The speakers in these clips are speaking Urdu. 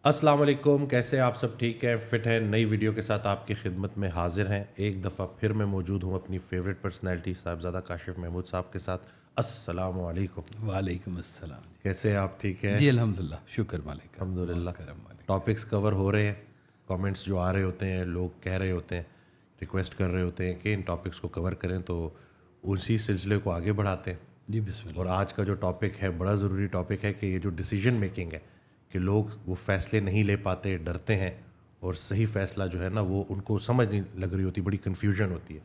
السلام علیکم، کیسے ہیں آپ سب؟ ٹھیک ہے، فٹ ہیں؟ نئی ویڈیو کے ساتھ آپ کی خدمت میں حاضر ہیں۔ ایک دفعہ پھر میں موجود ہوں اپنی فیوریٹ پرسنالٹی صاحبزادہ کاشف محمود صاحب کے ساتھ۔ السلام علیکم، وعلیکم السلام کیسے ہیں آپ؟ ٹھیک ہیں؟ جی الحمدللہ، شکر مالک کا، الحمدللہ۔ بہت کرم مالک۔ ٹاپکس کور ہو رہے ہیں، کامنٹس جو آ رہے ہوتے ہیں، لوگ کہہ رہے ہوتے ہیں، ریکویسٹ کر رہے ہوتے ہیں کہ ان ٹاپکس کو کور کریں، تو اسی سلسلے کو آگے بڑھاتے ہیں۔ جی بسم اللہ۔ اور آج کا جو ٹاپک ہے بڑا ضروری ٹاپک ہے کہ یہ جو ڈیسیجن میکنگ ہے کہ لوگ وہ فیصلے نہیں لے پاتے، ڈرتے ہیں، اور صحیح فیصلہ جو ہے نا وہ ان کو سمجھ نہیں لگ رہی ہوتی، بڑی کنفیوژن ہوتی ہے،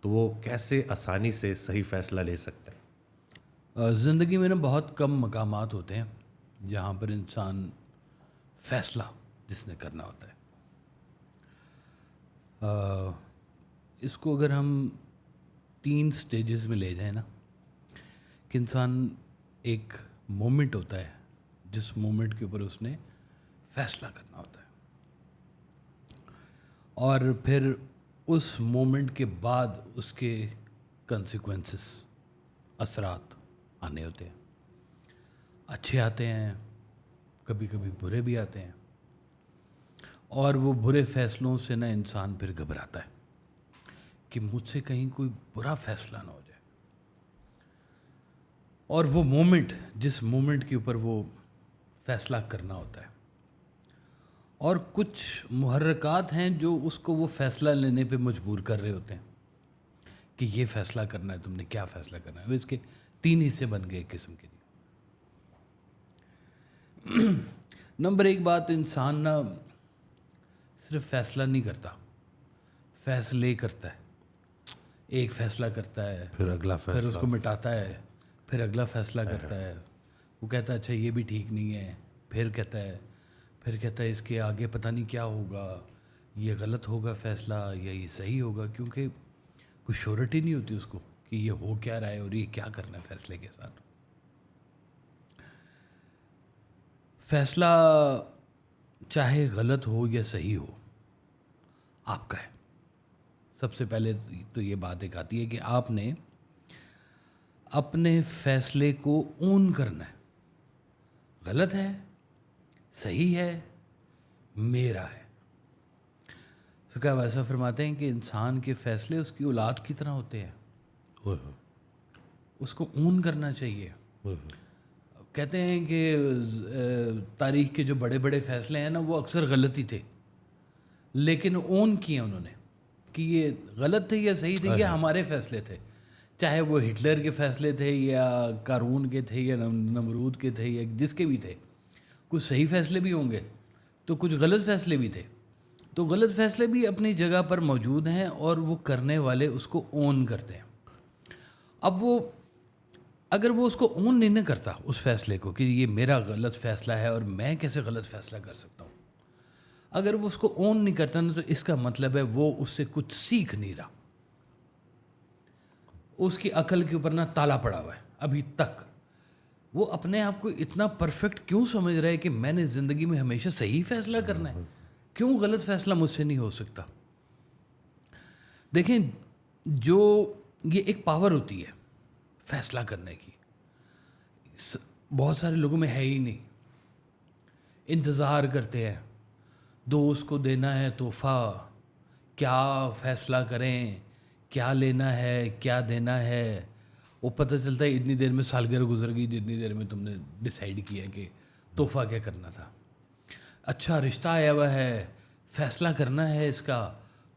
تو وہ کیسے آسانی سے صحیح فیصلہ لے سکتے ہیں؟ زندگی میں نا بہت کم مقامات ہوتے ہیں جہاں پر انسان فیصلہ جس نے کرنا ہوتا ہے، اس کو اگر ہم 3 سٹیجز میں لے جائیں نا، کہ انسان ایک مومنٹ ہوتا ہے جس مومنٹ کے اوپر اس نے فیصلہ کرنا ہوتا ہے، اور پھر اس مومنٹ کے بعد اس کے کنسیکوینسز، اثرات آنے ہوتے ہیں، اچھے آتے ہیں، کبھی کبھی برے بھی آتے ہیں، اور وہ برے فیصلوں سے نا انسان پھر گھبراتا ہے کہ مجھ سے کہیں کوئی برا فیصلہ نہ ہو جائے، اور وہ مومنٹ، جس مومنٹ کے اوپر وہ فیصلہ کرنا ہوتا ہے، اور کچھ محرکات ہیں جو اس کو وہ فیصلہ لینے پہ مجبور کر رہے ہوتے ہیں کہ یہ فیصلہ کرنا ہے، تم نے کیا فیصلہ کرنا ہے۔ اس کے 3 حصے بن گئے ایک قسم کے۔ نمبر 1 بات، انسان نا صرف فیصلہ نہیں کرتا، فیصلے کرتا ہے۔ ایک فیصلہ کرتا ہے، پھر اگلا پھر اس فیصلہ، کو مٹاتا ہے، پھر اگلا فیصلہ کرتا ہے، وہ کہتا ہے اچھا یہ بھی ٹھیک نہیں ہے، پھر کہتا ہے اس کے آگے پتہ نہیں کیا ہوگا، یہ غلط ہوگا فیصلہ یا یہ صحیح ہوگا، کیونکہ کوئی شیورٹی نہیں ہوتی اس کو کہ یہ ہو کیا رہا ہے اور یہ کیا کرنا ہے فیصلے کے ساتھ۔ فیصلہ چاہے غلط ہو یا صحیح ہو، آپ کا ہے۔ سب سے پہلے تو یہ بات ایک آتی ہے کہ آپ نے اپنے فیصلے کو اون کرنا ہے، غلط ہے، صحیح ہے، میرا ہے۔ سکا ویسا فرماتے ہیں کہ انسان کے فیصلے اس کی اولاد کی طرح ہوتے ہیں، اوہ اوہ، اس کو اون کرنا چاہیے۔ اوہ اوہ، کہتے ہیں کہ تاریخ کے جو بڑے بڑے فیصلے ہیں نا وہ اکثر غلط ہی تھے، لیکن اون کیے انہوں نے کہ یہ غلط تھے یا صحیح تھے، یہ ہمارے فیصلے تھے۔ چاہے وہ ہٹلر کے فیصلے تھے یا قارون کے تھے یا نمرود کے تھے یا جس کے بھی تھے، کچھ صحیح فیصلے بھی ہوں گے تو کچھ غلط فیصلے بھی تھے، تو غلط فیصلے بھی اپنی جگہ پر موجود ہیں اور وہ کرنے والے اس کو اون کرتے ہیں۔ اب وہ اگر وہ اس کو اون نہیں نہ کرتا اس فیصلے کو کہ یہ میرا غلط فیصلہ ہے اور میں کیسے غلط فیصلہ کر سکتا ہوں، اگر وہ اس کو اون نہیں کرتا نا، تو اس کا مطلب ہے وہ اس سے کچھ سیکھ نہیں رہا، اس کی عقل کے اوپر نا تالا پڑا ہوا ہے ابھی تک۔ وہ اپنے آپ کو اتنا پرفیکٹ کیوں سمجھ رہا ہے کہ میں نے زندگی میں ہمیشہ صحیح فیصلہ کرنا ہے، کیوں غلط فیصلہ مجھ سے نہیں ہو سکتا؟ دیکھیں، جو یہ ایک پاور ہوتی ہے فیصلہ کرنے کی، بہت سارے لوگوں میں ہے ہی نہیں۔ انتظار کرتے ہیں دوست کو دینا ہے تحفہ، کیا فیصلہ کریں، کیا لینا ہے، کیا دینا ہے، وہ پتہ چلتا ہے اتنی دیر میں سالگرہ گزر گئی جتنی دیر میں تم نے ڈیسائیڈ کیا کہ تحفہ کیا کرنا تھا۔ اچھا رشتہ آیا ہوا ہے، فیصلہ کرنا ہے اس کا،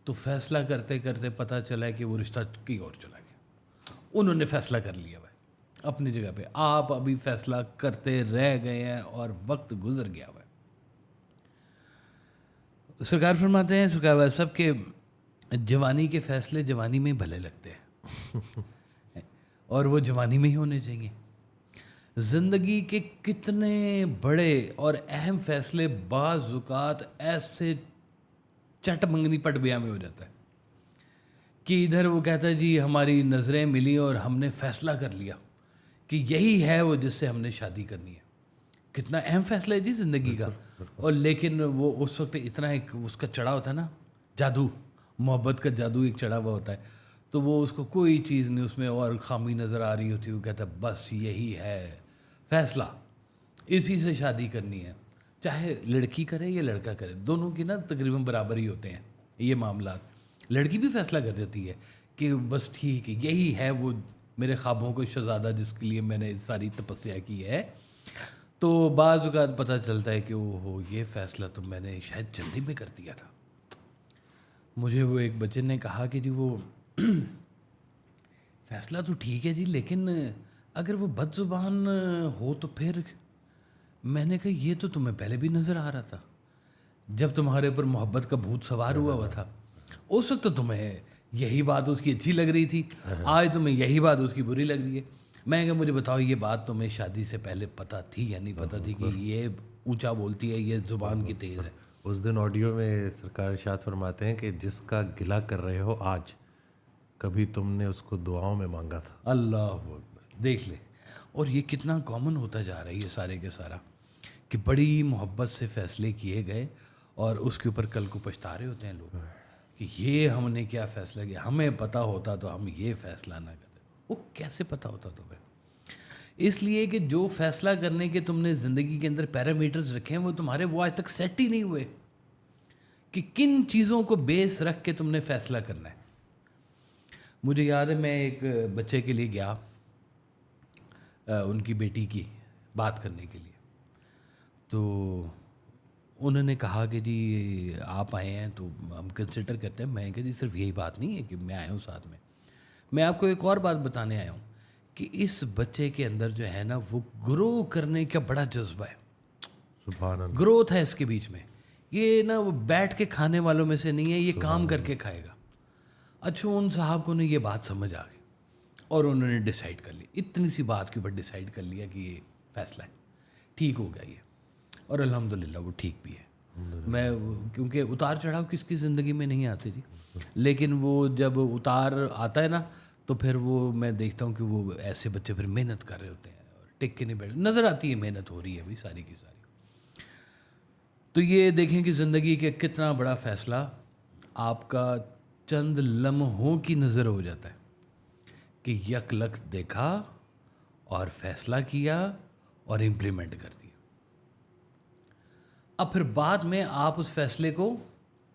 تو فیصلہ کرتے کرتے پتہ چلا کہ وہ رشتہ کہیں اور چلا گیا۔ انہوں نے فیصلہ کر لیا ہوا ہے اپنی جگہ پہ، آپ ابھی فیصلہ کرتے رہ گئے ہیں اور وقت گزر گیا ہوا ہے۔ سرکار فرماتے ہیں، سرکار والد صاحب، کہ جوانی کے فیصلے جوانی میں بھلے لگتے ہیں اور وہ جوانی میں ہی ہونے چاہیے۔ زندگی کے کتنے بڑے اور اہم فیصلے بعض اوقات ایسے چٹ منگنی پٹ بیاہ میں ہو جاتا ہے کہ ادھر وہ کہتا ہے جی ہماری نظریں ملی اور ہم نے فیصلہ کر لیا کہ یہی ہے وہ جس سے ہم نے شادی کرنی ہے۔ کتنا اہم فیصلہ ہے جی زندگی کا، اور لیکن وہ اس وقت اتنا ایک اس کا چڑھا ہوتا ہے نا، جادو، محبت کا جادو ایک چڑھا ہوا ہوتا ہے، تو وہ اس کو کوئی چیز نہیں اس میں اور خامی نظر آ رہی ہوتی، وہ کہتا ہے بس یہی ہے فیصلہ، اسی سے شادی کرنی ہے۔ چاہے لڑکی کرے یا لڑکا کرے، دونوں کی نا تقریباً برابر ہی ہوتے ہیں یہ معاملات. لڑکی بھی فیصلہ کر دیتی ہے کہ بس ٹھیک ہے یہی ہے وہ میرے خوابوں کو شہزادہ جس کے لیے میں نے ساری تپسیا کی ہے. تو بعض اوقات پتہ چلتا ہے کہ اوہ یہ فیصلہ تو میں نے شاید جلدی میں کر دیا تھا. مجھے وہ ایک بچے نے کہا کہ جی وہ فیصلہ تو ٹھیک ہے جی، لیکن اگر وہ بد زبان ہو تو پھر. میں نے کہا یہ تو تمہیں پہلے بھی نظر آ رہا تھا جب تمہارے اوپر محبت کا بھوت سوار ہوا تھا. اس وقت تو تمہیں یہی بات اس کی اچھی لگ رہی تھی، آج تمہیں یہی بات اس کی بری لگ رہی ہے. میں کہا مجھے بتاؤ یہ بات تمہیں شادی سے پہلے پتہ تھی یا نہیں پتہ تھی کہ یہ اونچا بولتی ہے، یہ زبان کی تیز ہے. اس دن آڈیو میں سرکار ارشاد فرماتے ہیں کہ جس کا گلہ کر رہے ہو آج، کبھی تم نے اس کو دعاؤں میں مانگا تھا. اللہ اکبر، دیکھ لے. اور یہ کتنا کامن ہوتا جا رہا ہے یہ سارے کے سارا، کہ بڑی محبت سے فیصلے کیے گئے اور اس کے اوپر کل کو پچھتا رہے ہوتے ہیں لوگ کہ یہ ہم نے کیا فیصلہ کیا، ہمیں پتہ ہوتا تو ہم یہ فیصلہ نہ کرتے. وہ کیسے پتہ ہوتا تمہیں؟ اس لیے کہ جو فیصلہ کرنے کے تم نے زندگی کے اندر پیرامیٹرز رکھے ہیں وہ تمہارے وہ آج تک سیٹ ہی نہیں ہوئے کہ کن چیزوں کو بیس رکھ کے تم نے فیصلہ کرنا ہے. مجھے یاد ہے میں ایک بچے کے لیے گیا ان کی بیٹی کی بات کرنے کے لیے. تو انہوں نے کہا کہ جی آپ آئے ہیں تو ہم کنسیڈر کرتے ہیں. میں کہ جی صرف یہی بات نہیں ہے کہ میں آیا ہوں ساتھ میں آپ کو ایک اور بات بتانے آیا ہوں کہ اس بچے کے اندر جو ہے نا وہ گرو کرنے کا بڑا جذبہ ہے. سبحان اللہ. گروتھ ہے اس کے بیچ میں. یہ نا وہ بیٹھ کے کھانے والوں میں سے نہیں ہے، یہ کام کر کے کھائے گا. اچھا ان صاحب کو نے یہ بات سمجھ آ گئی اور انہوں نے ڈیسائیڈ کر لی، اتنی سی بات کے اوپر ڈیسائیڈ کر لیا کہ یہ فیصلہ ہے، ٹھیک ہو گیا یہ. اور الحمدللہ وہ ٹھیک بھی ہے. میں کیونکہ اتار چڑھاؤ کس کی زندگی میں نہیں آتے جی، لیکن وہ جب اتار آتا ہے نا تو پھر وہ میں دیکھتا ہوں کہ وہ ایسے بچے پھر محنت کر رہے ہوتے ہیں اور ٹک کے نہیں بیٹھ نظر آتی ہے محنت ہو رہی ہے ابھی ساری کی ساری. تو یہ دیکھیں کہ زندگی کے کتنا بڑا فیصلہ آپ کا چند لمحوں کی نظر ہو جاتا ہے کہ یک لخت دیکھا اور فیصلہ کیا اور امپلیمنٹ کر دیا. اب پھر بعد میں آپ اس فیصلے کو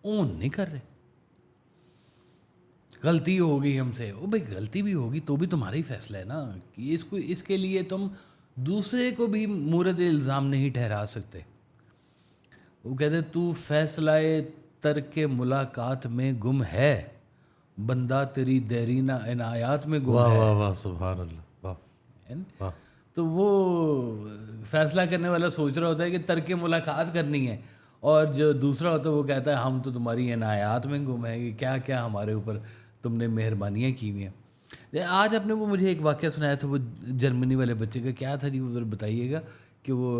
اون نہیں کر رہے. غلطی ہو گئی ہم سے، او بھائی غلطی بھی ہوگی تو بھی تمہاری فیصلہ ہے نا کہ اس کے لیے تم دوسرے کو بھی مورد الزام نہیں ٹھہرا سکتے. وہ کہتے تو فیصلہ ترک ملاقات میں گم ہے، بندہ تیری دیرینہ عنایات میں گم ہے. واہ واہ سبحان اللہ. واہ. تو وہ فیصلہ کرنے والا سوچ رہا ہوتا ہے کہ ترک ملاقات کرنی ہے، اور جو دوسرا ہوتا ہے وہ کہتا ہے ہم تو تمہاری عنایات میں گم ہیں کہ کیا کیا ہمارے اوپر تم نے مہربانیاں کی ہوئی ہیں. آج آپ نے وہ مجھے ایک واقعہ سنایا تھا وہ جرمنی والے بچے کا، کیا تھا جی وہ ذرا بتائیے گا. کہ وہ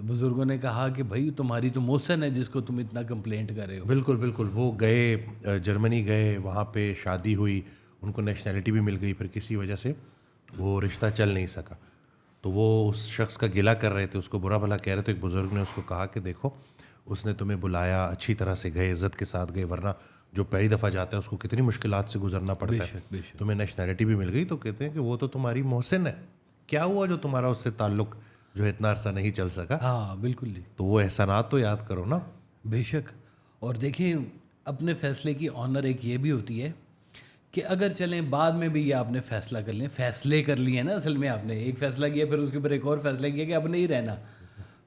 بزرگوں نے کہا کہ بھائی تمہاری تو محسن ہے جس کو تم اتنا کمپلینٹ کر رہے ہو. بالکل بالکل. وہ گئے جرمنی گئے، وہاں پہ شادی ہوئی، ان کو نیشنلٹی بھی مل گئی، پھر کسی وجہ سے وہ رشتہ چل نہیں سکا. تو وہ اس شخص کا گلہ کر رہے تھے، اس کو برا بھلا کہہ رہے تھے. ایک بزرگ نے اس کو کہا کہ دیکھو اس نے تمہیں بلایا، اچھی طرح سے گئے، عزت کے ساتھ گئے، ورنہ جو پہلی دفعہ جاتا ہے اس کو کتنی مشکلات سے گزرنا پڑتا ہے. تمہیں نیشنلٹی بھی مل گئی تو کہتے ہیں کہ وہ تو تمہاری محسن ہے، کیا ہوا جو تمہارا اس سے تعلق جو اتنا عرصہ نہیں چل سکا. ہاں بالکل جی. تو وہ احسانات تو یاد کرو نا. بے شک. اور دیکھیں اپنے فیصلے کی آنر ایک یہ بھی ہوتی ہے کہ اگر چلیں بعد میں بھی یہ آپ نے فیصلہ کر لیں، فیصلے کر لیے نا، اصل میں آپ نے ایک فیصلہ کیا پھر اس کے اوپر ایک اور فیصلہ کیا کہ اب نہیں رہنا،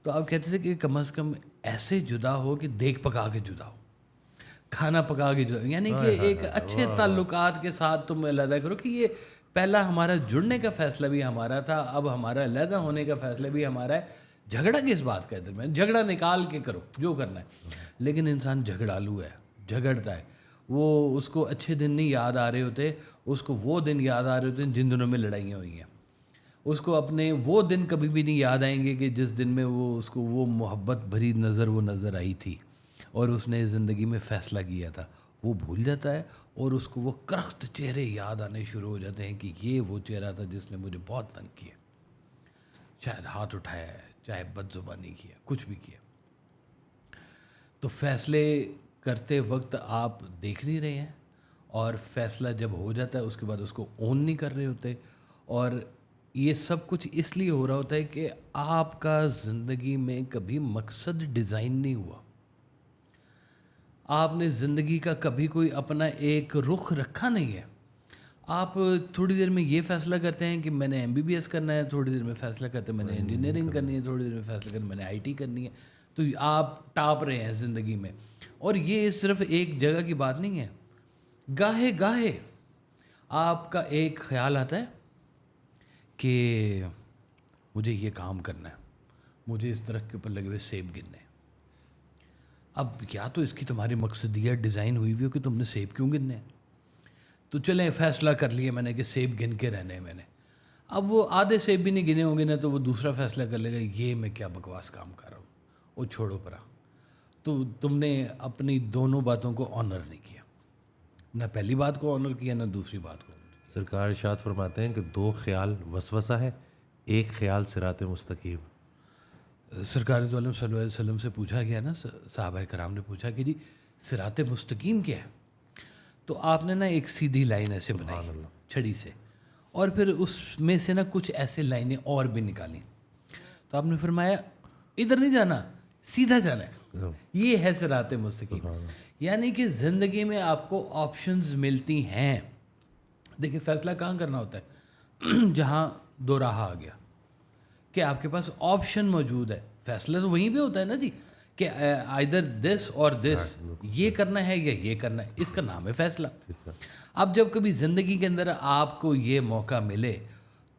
تو آپ کہتے تھے کہ کم از کم ایسے جدا ہو کہ دیکھ پکا کے جدا ہو، کھانا پکا کے جدا ہو، یعنی کہ ایک اچھے تعلقات کے ساتھ تم علیحدہ کرو کہ یہ پہلا ہمارا جڑنے کا فیصلہ بھی ہمارا تھا، اب ہمارا علیحدہ ہونے کا فیصلہ بھی ہمارا ہے. جھگڑا کس بات کا ہے درمیان؟ جھگڑا نکال کے کرو جو کرنا ہے. لیکن انسان جھگڑالو ہے، جھگڑتا ہے. وہ اس کو اچھے دن نہیں یاد آ رہے ہوتے، اس کو وہ دن یاد آ رہے ہوتے ہیں جن دنوں میں لڑائیاں ہوئی ہیں. اس کو اپنے وہ دن کبھی بھی نہیں یاد آئیں گے کہ جس دن میں وہ اس کو وہ محبت بھری نظر وہ نظر آئی تھی اور اس نے زندگی میں فیصلہ کیا تھا. وہ بھول جاتا ہے اور اس کو وہ کرخت چہرے یاد آنے شروع ہو جاتے ہیں کہ یہ وہ چہرہ تھا جس نے مجھے بہت تنگ کیا، شاید ہاتھ اٹھایا ہے، چاہے بد زبانی کیا، کچھ بھی کیا. تو فیصلے کرتے وقت آپ دیکھ نہیں رہے ہیں، اور فیصلہ جب ہو جاتا ہے اس کے بعد اس کو اون نہیں کر رہے ہوتے. اور یہ سب کچھ اس لیے ہو رہا ہوتا ہے کہ آپ کا زندگی میں کبھی مقصد ڈیزائن نہیں ہوا. آپ نے زندگی کا کبھی کوئی اپنا ایک رخ رکھا نہیں ہے. آپ تھوڑی دیر میں یہ فیصلہ کرتے ہیں کہ میں نے MBBS کرنا ہے, تھوڑی دیر میں فیصلہ کرتے ہیں میں نے انجینئرنگ کرنی ہے, تھوڑی دیر میں فیصلہ کرتے ہیں میں نے IT کرنی ہے. تو آپ ٹاپ رہے ہیں زندگی میں. اور یہ صرف ایک جگہ کی بات نہیں ہے. گاہے گاہے آپ کا ایک خیال آتا ہے کہ مجھے یہ کام کرنا ہے, مجھے اس درخت کے اوپر لگے ہوئے سیب گننے ہیں. اب یا تو اس کی تمہاری مقصدیت ڈیزائن ہوئی ہوئی ہو کہ تم نے سیب کیوں گننے ہیں, تو چلیں فیصلہ کر لیے میں نے کہ سیب گن کے رہنے ہیں میں نے. اب وہ آدھے سیب بھی نہیں گنے ہوں گے نا, تو وہ دوسرا فیصلہ کر لے گا یہ میں کیا بکواس کام کر رہا ہوں, وہ چھوڑو پرا. تو تم نے اپنی دونوں باتوں کو آنر نہیں کیا, نہ پہلی بات کو آنر کیا نہ دوسری بات کو. سرکار ارشاد فرماتے ہیں کہ 2 خیال وسوسہ ہے, ایک خیال صراط مستقیم. سرکار دو عالم صلی اللہ علیہ وسلم سے پوچھا گیا نا, صحابہ کرام نے پوچھا کہ جی صراط مستقیم کیا ہے, تو آپ نے نا ایک سیدھی لائن ایسے بنائی چھڑی سے, اور پھر اس میں سے نا کچھ ایسے لائنیں اور بھی نکالیں. تو آپ نے فرمایا ادھر نہیں جانا, سیدھا جانا ہے, یہ ہے صراط مستقیم. یعنی کہ زندگی میں آپ کو آپشنز ملتی ہیں. دیکھیں فیصلہ کہاں کرنا ہوتا ہے, جہاں دو راہ آ گیا کہ آپ کے پاس آپشن موجود ہے. فیصلہ تو وہیں پہ ہوتا ہے نا جی, کہ آئدر دس اور دس, یہ کرنا ہے یا یہ کرنا ہے, اس کا نام ہے فیصلہ. اب جب کبھی زندگی کے اندر آپ کو یہ موقع ملے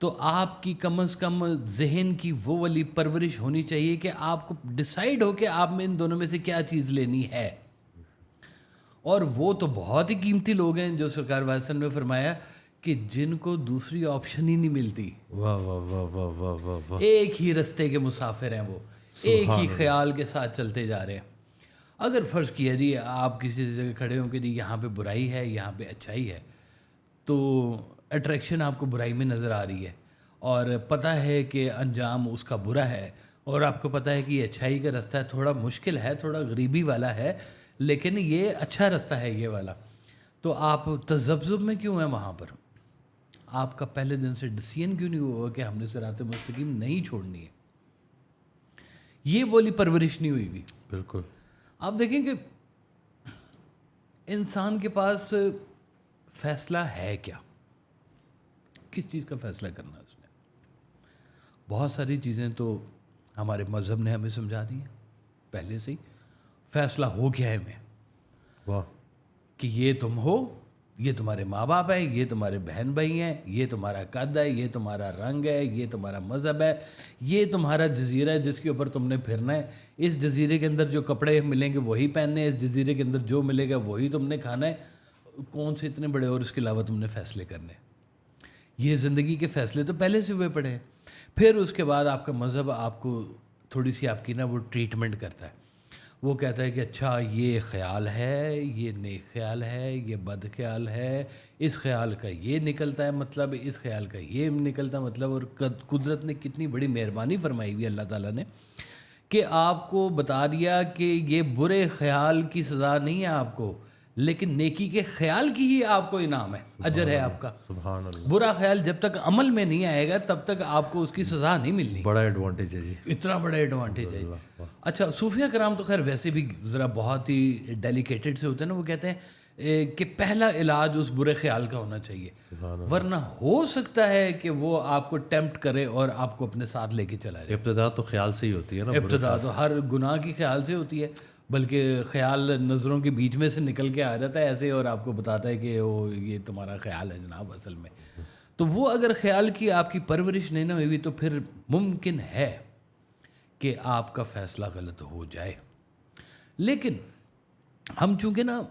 تو آپ کی کم از کم ذہن کی وہ والی پرورش ہونی چاہیے کہ آپ کو ڈیسائیڈ ہو کہ آپ میں ان دونوں میں سے کیا چیز لینی ہے. اور وہ تو بہت ہی قیمتی لوگ ہیں جو سرکار واسن نے فرمایا کہ جن کو دوسری آپشن ہی نہیں ملتی. واہ واہ واہ واہ واہ واہ واہ. ایک ہی رستے کے مسافر ہیں وہ, ایک ہی خیال کے ساتھ چلتے جا رہے ہیں. اگر فرض کیا جی آپ کسی جگہ کھڑے ہوں کہ جی یہاں پہ برائی ہے یہاں پہ اچھائی ہے, تو اٹریکشن آپ کو برائی میں نظر آ رہی ہے اور پتہ ہے کہ انجام اس کا برا ہے, اور آپ کو پتہ ہے کہ یہ اچھائی کا رستہ ہے, تھوڑا مشکل ہے, تھوڑا غریبی والا ہے, لیکن یہ اچھا رستہ ہے یہ والا. تو آپ تذبذب میں کیوں ہیں وہاں پر؟ آپ کا پہلے دن سے ڈیسیژن کیوں نہیں ہوا کہ ہم نے صراط مستقیم نہیں چھوڑنی ہے؟ یہ والی پرورش نہیں ہوئی بھی. بالکل. آپ دیکھیں کہ انسان کے پاس فیصلہ ہے کیا, کس چیز کا فیصلہ کرنا ہے اس نے؟ بہت ساری چیزیں تو ہمارے مذہب نے ہمیں سمجھا دی ہیں پہلے سے ہی. فیصلہ ہو گیا ہے میں واہ, کہ یہ تم ہو, یہ تمہارے ماں باپ ہیں, یہ تمہارے بہن بھائی ہیں, یہ تمہارا قد ہے, یہ تمہارا رنگ ہے, یہ تمہارا مذہب ہے, یہ تمہارا جزیرہ ہے جس کے اوپر تم نے پھرنا ہے. اس جزیرے کے اندر جو کپڑے ملیں گے وہی پہننے ہیں, اس جزیرے کے اندر جو ملے گا وہی تم نے کھانا ہے. کون سے اتنے بڑے اور اس کے علاوہ تم نے فیصلے کرنے ہیں؟ یہ زندگی کے فیصلے تو پہلے سے ہوئے پڑے ہیں. پھر اس کے بعد آپ کا مذہب آپ کو تھوڑی سی آپ کی نا وہ ٹریٹمنٹ کرتا ہے. وہ کہتا ہے کہ اچھا یہ خیال ہے, یہ نیک خیال ہے, یہ بد خیال ہے, اس خیال کا یہ نکلتا ہے مطلب, اس خیال کا یہ نکلتا ہے مطلب. اور قدرت نے کتنی بڑی مہربانی فرمائی ہوئی اللہ تعالیٰ نے کہ آپ کو بتا دیا کہ یہ برے خیال کی سزا نہیں ہے آپ کو, لیکن نیکی کے خیال کی ہی آپ کو انعام ہے, اجر ہے آپ کا. سبحان اللہ. برا خیال جب تک عمل میں نہیں آئے گا تب تک آپ کو اس کی سزا نہیں ملنی. بڑا ایڈوانٹیج ہے جی, اتنا بڑا ایڈوانٹیج ہے. اچھا صوفیہ کرام تو خیر ویسے بھی ذرا بہت ہی ڈیلیکیٹڈ سے ہوتے ہیں نا, وہ کہتے ہیں کہ پہلا علاج اس برے خیال کا ہونا چاہیے, ورنہ ہو سکتا ہے کہ وہ آپ کو ٹیمپٹ کرے اور آپ کو اپنے ساتھ لے کے چلا جائے. ابتدا تو خیال سے ہی ہوتی ہے نا, ابتدا تو ہر گناہ کی خیال سے ہوتی ہے, بلکہ خیال نظروں کے بیچ میں سے نکل کے آ جاتا ہے ایسے, اور آپ کو بتاتا ہے کہ وہ یہ تمہارا خیال ہے جناب اصل میں. تو وہ اگر خیال کی آپ کی پرورش نہیں نہ ہوئی تو پھر ممکن ہے کہ آپ کا فیصلہ غلط ہو جائے. لیکن ہم چونکہ نا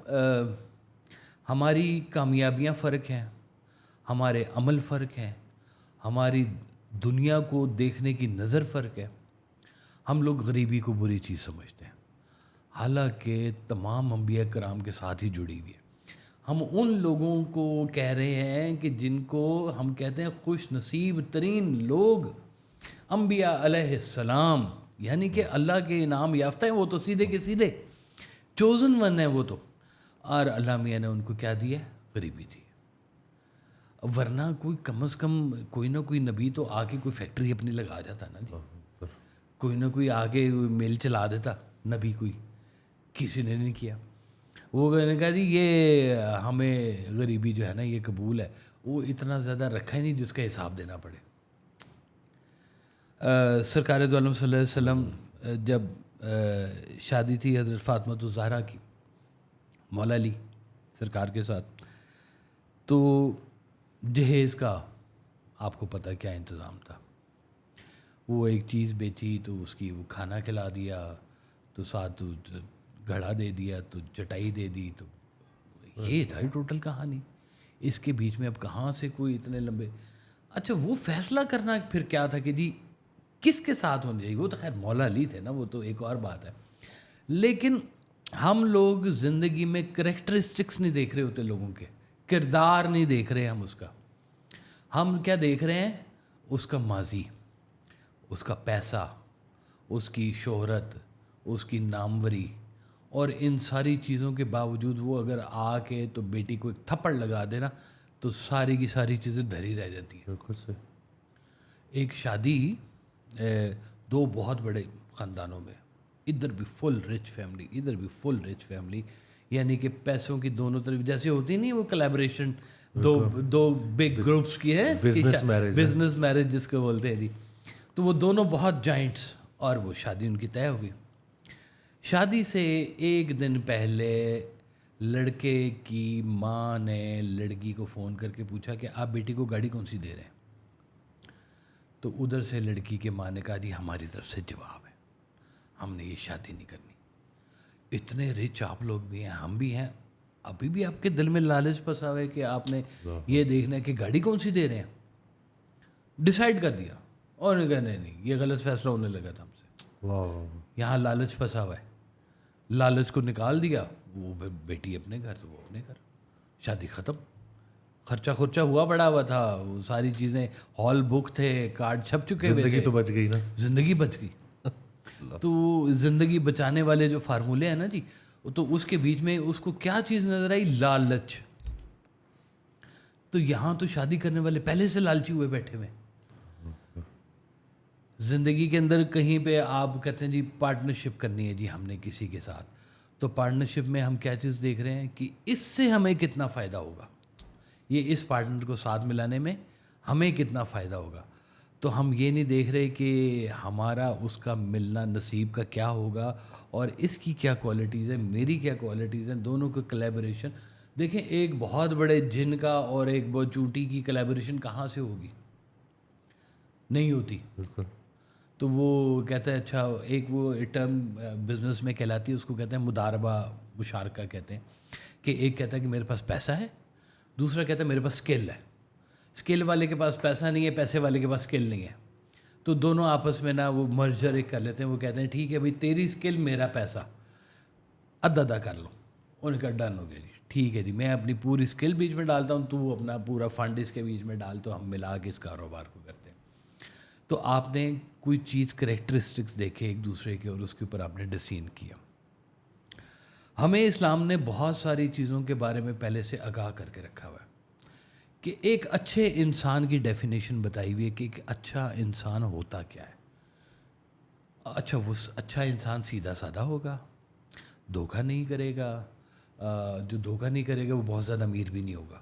ہماری کامیابیاں فرق ہیں, ہمارے عمل فرق ہیں, ہماری دنیا کو دیکھنے کی نظر فرق ہے, ہم لوگ غریبی کو بری چیز سمجھتے ہیں, حالانکہ تمام انبیاء کرام کے ساتھ ہی جڑی ہوئی ہے. ہم ان لوگوں کو کہہ رہے ہیں کہ جن کو ہم کہتے ہیں خوش نصیب ترین لوگ, انبیاء علیہ السلام, یعنی کہ اللہ کے انعام یافتہ ہیں وہ تو سیدھے کے سیدھے چوزن ون ہے وہ تو. اور اللہ میاں نے ان کو کیا دیا؟ غریبی دی. ورنہ کوئی کم از کم کوئی نہ کوئی نبی تو آ کے کوئی فیکٹری اپنی لگا جاتا نا جی, کوئی نہ کوئی آگے میل چلا دیتا نبی کوئی, کسی نے نہیں کیا. وہ نے کہا جی یہ ہمیں غریبی جو ہے نا یہ قبول ہے, وہ اتنا زیادہ رکھا ہی نہیں جس کا حساب دینا پڑے. سرکار دو عالم صلی اللہ علیہ وسلم جب شادی تھی حضرت فاطمہ الزہرا کی مولا علی سرکار کے ساتھ, تو جہیز کا آپ کو پتہ کیا انتظام تھا. وہ ایک چیز بیچی تو اس کی وہ کھانا کھلا دیا, تو ساتھ گھڑا دے دیا, تو چٹائی دے دی, تو یہ تھا ٹوٹل کہانی. اس کے بیچ میں اب کہاں سے کوئی اتنے لمبے. اچھا وہ فیصلہ کرنا پھر کیا تھا کہ جی کس کے ساتھ ہونے چاہیے, وہ تو خیر مولا علی تھے نا, وہ تو ایک اور بات ہے. لیکن ہم لوگ زندگی میں کریکٹرسٹکس نہیں دیکھ رہے ہوتے لوگوں کے, کردار نہیں دیکھ رہے ہم اس کا. ہم کیا دیکھ رہے ہیں, اس کا ماضی, اس کا پیسہ, اس کی شہرت, اس کی ناموری, اور ان ساری چیزوں کے باوجود وہ اگر آ کے تو بیٹی کو ایک تھپڑ لگا دینا تو ساری کی ساری چیزیں دھری رہ جاتی ہیں. بالکل سے. ایک شادی دو بہت بڑے خاندانوں میں, ادھر بھی فل رچ فیملی, ادھر بھی فل رچ فیملی, یعنی کہ پیسوں کی دونوں طرف جیسے ہوتی نہیں وہ کلیبریشن دو بگ گروپس کی ہے, بزنس میرج جس کو بولتے ہیں جی. تو وہ دونوں بہت جائنٹس, اور وہ شادی ان کی طے ہو گئی. شادی سے ایک دن پہلے لڑکے کی ماں نے لڑکی کو فون کر کے پوچھا کہ آپ بیٹی کو گاڑی کون سی دے رہے ہیں. تو ادھر سے لڑکی کے ماں نے کہا جی ہماری طرف سے جواب ہے, ہم نے یہ شادی نہیں کرنی. اتنے رچ آپ لوگ بھی ہیں, ہم بھی ہیں, ابھی بھی آپ کے دل میں لالچ پھنسا ہوا ہے کہ آپ نے یہ دیکھنا ہے کہ گاڑی کون سی دے رہے ہیں. ڈیسائیڈ کر دیا, اور نے کہا نہیں یہ غلط فیصلہ ہونے لگا تھا ہم سے. یہاں لالچ پھنسا ہوا ہے, لالچ کو نکال دیا, وہ بیٹی اپنے گھر تو وہ اپنے گھر, شادی ختم. خرچہ ہوا پڑا ہوا تھا, وہ ساری چیزیں, ہال بک تھے, کارڈ چھپ چکے ہوئے تھے, زندگی تو بچ گئی نا, زندگی بچ گئی. تو زندگی بچانے والے جو فارمولے ہیں نا جی, تو اس کے بیچ میں اس کو کیا چیز نظر آئی, لالچ. تو یہاں تو شادی کرنے والے پہلے سے لالچی ہوئے بیٹھے ہوئے. زندگی کے اندر کہیں پہ آپ کہتے ہیں جی پارٹنرشپ کرنی ہے جی ہم نے کسی کے ساتھ, تو پارٹنرشپ میں ہم کیا چیز دیکھ رہے ہیں کہ اس سے ہمیں کتنا فائدہ ہوگا, یہ اس پارٹنر کو ساتھ ملانے میں ہمیں کتنا فائدہ ہوگا. تو ہم یہ نہیں دیکھ رہے کہ ہمارا اس کا ملنا نصیب کا کیا ہوگا, اور اس کی کیا کوالٹیز ہیں, میری کیا کوالٹیز ہیں, دونوں کو کلیبریشن. دیکھیں ایک بہت بڑے جن کا اور ایک بہت چونٹی کی کلیبریشن کہاں سے ہوگی, نہیں ہوتی. بالکل. تو وہ کہتا ہے, اچھا ایک وہ ٹرم بزنس میں کہلاتی ہے, اس کو کہتے ہیں مداربہ مشارکہ کہتے ہیں, کہ ایک کہتا ہے کہ میرے پاس پیسہ ہے, دوسرا کہتا ہے میرے پاس اسکل ہے. اسکل والے کے پاس پیسہ نہیں ہے, پیسے والے کے پاس اسکل نہیں ہے, تو دونوں آپس میں نا وہ مرجر ایک کر لیتے ہیں. وہ کہتے ہیں ٹھیک ہے بھائی تیری اسکل میرا پیسہ ادا کر لو. انہوں نے کہا ڈن ہو گیا جی, ٹھیک ہے جی, میں اپنی پوری اسکل بیچ میں ڈالتا ہوں, تو اپنا پورا فنڈ اس کے بیچ میں ڈال, تو ہم ملا کے اس کاروبار کو کرتے ہیں. تو آپ نے کوئی چیز کریکٹرسٹکس دیکھے ایک دوسرے کے, اور اس کے اوپر آپ نے ڈسین کیا. ہمیں اسلام نے بہت ساری چیزوں کے بارے میں پہلے سے آگاہ کر کے رکھا ہوا ہے, کہ ایک اچھے انسان کی ڈیفینیشن بتائی ہوئی ہے کہ ایک اچھا انسان ہوتا کیا ہے. اچھا وہ اچھا انسان سیدھا سادہ ہوگا, دھوکہ نہیں کرے گا, جو دھوکہ نہیں کرے گا وہ بہت زیادہ امیر بھی نہیں ہوگا.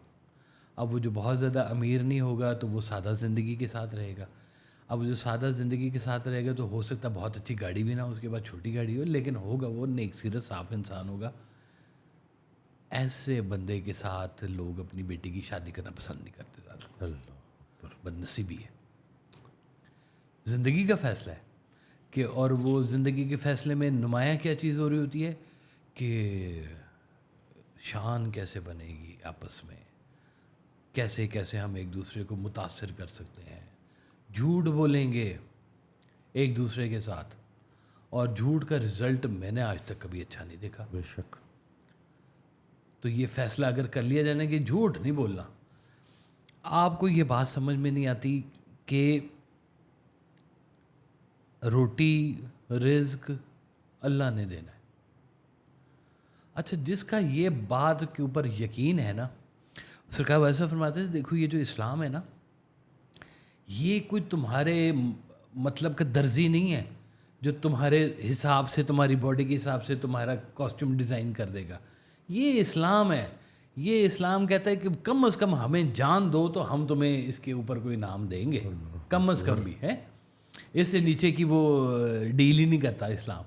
اب وہ جو بہت زیادہ امیر نہیں ہوگا تو وہ سادہ زندگی کے ساتھ رہے گا. اب جو سادہ زندگی کے ساتھ رہے گا تو ہو سکتا ہے بہت اچھی گاڑی بھی نہ ہو, اس کے بعد چھوٹی گاڑی ہو, لیکن ہوگا وہ نیک سیرت صاف انسان ہوگا. ایسے بندے کے ساتھ لوگ اپنی بیٹی کی شادی کرنا پسند نہیں کرتے زیادہ. بد نصیبی ہے, زندگی کا فیصلہ ہے کہ, اور وہ زندگی کے فیصلے میں نمایاں کیا چیز ہو رہی ہوتی ہے کہ شان کیسے بنے گی آپس میں, کیسے کیسے ہم ایک دوسرے کو متاثر کر سکتے ہیں. جھوٹ بولیں گے ایک دوسرے کے ساتھ, اور جھوٹ کا رزلٹ میں نے آج تک کبھی اچھا نہیں دیکھا. بے شک. تو یہ فیصلہ اگر کر لیا جائے نا کہ جھوٹ نہیں بولنا, آپ کو یہ بات سمجھ میں نہیں آتی کہ روٹی رزق اللہ نے دینا ہے. اچھا جس کا یہ بات کے اوپر یقین ہے نا, سرکار ویسا فرماتے تھے دیکھو یہ جو اسلام ہے نا یہ کوئی تمہارے مطلب کا درزی نہیں ہے جو تمہارے حساب سے تمہاری باڈی کے حساب سے تمہارا کاسٹیوم ڈیزائن کر دے گا. یہ اسلام ہے. یہ اسلام کہتا ہے کہ کم از کم ہمیں جان دو تو ہم تمہیں اس کے اوپر کوئی انعام دیں گے, کم از کم بھی ہے. اس سے نیچے کی وہ ڈیل ہی نہیں کرتا اسلام.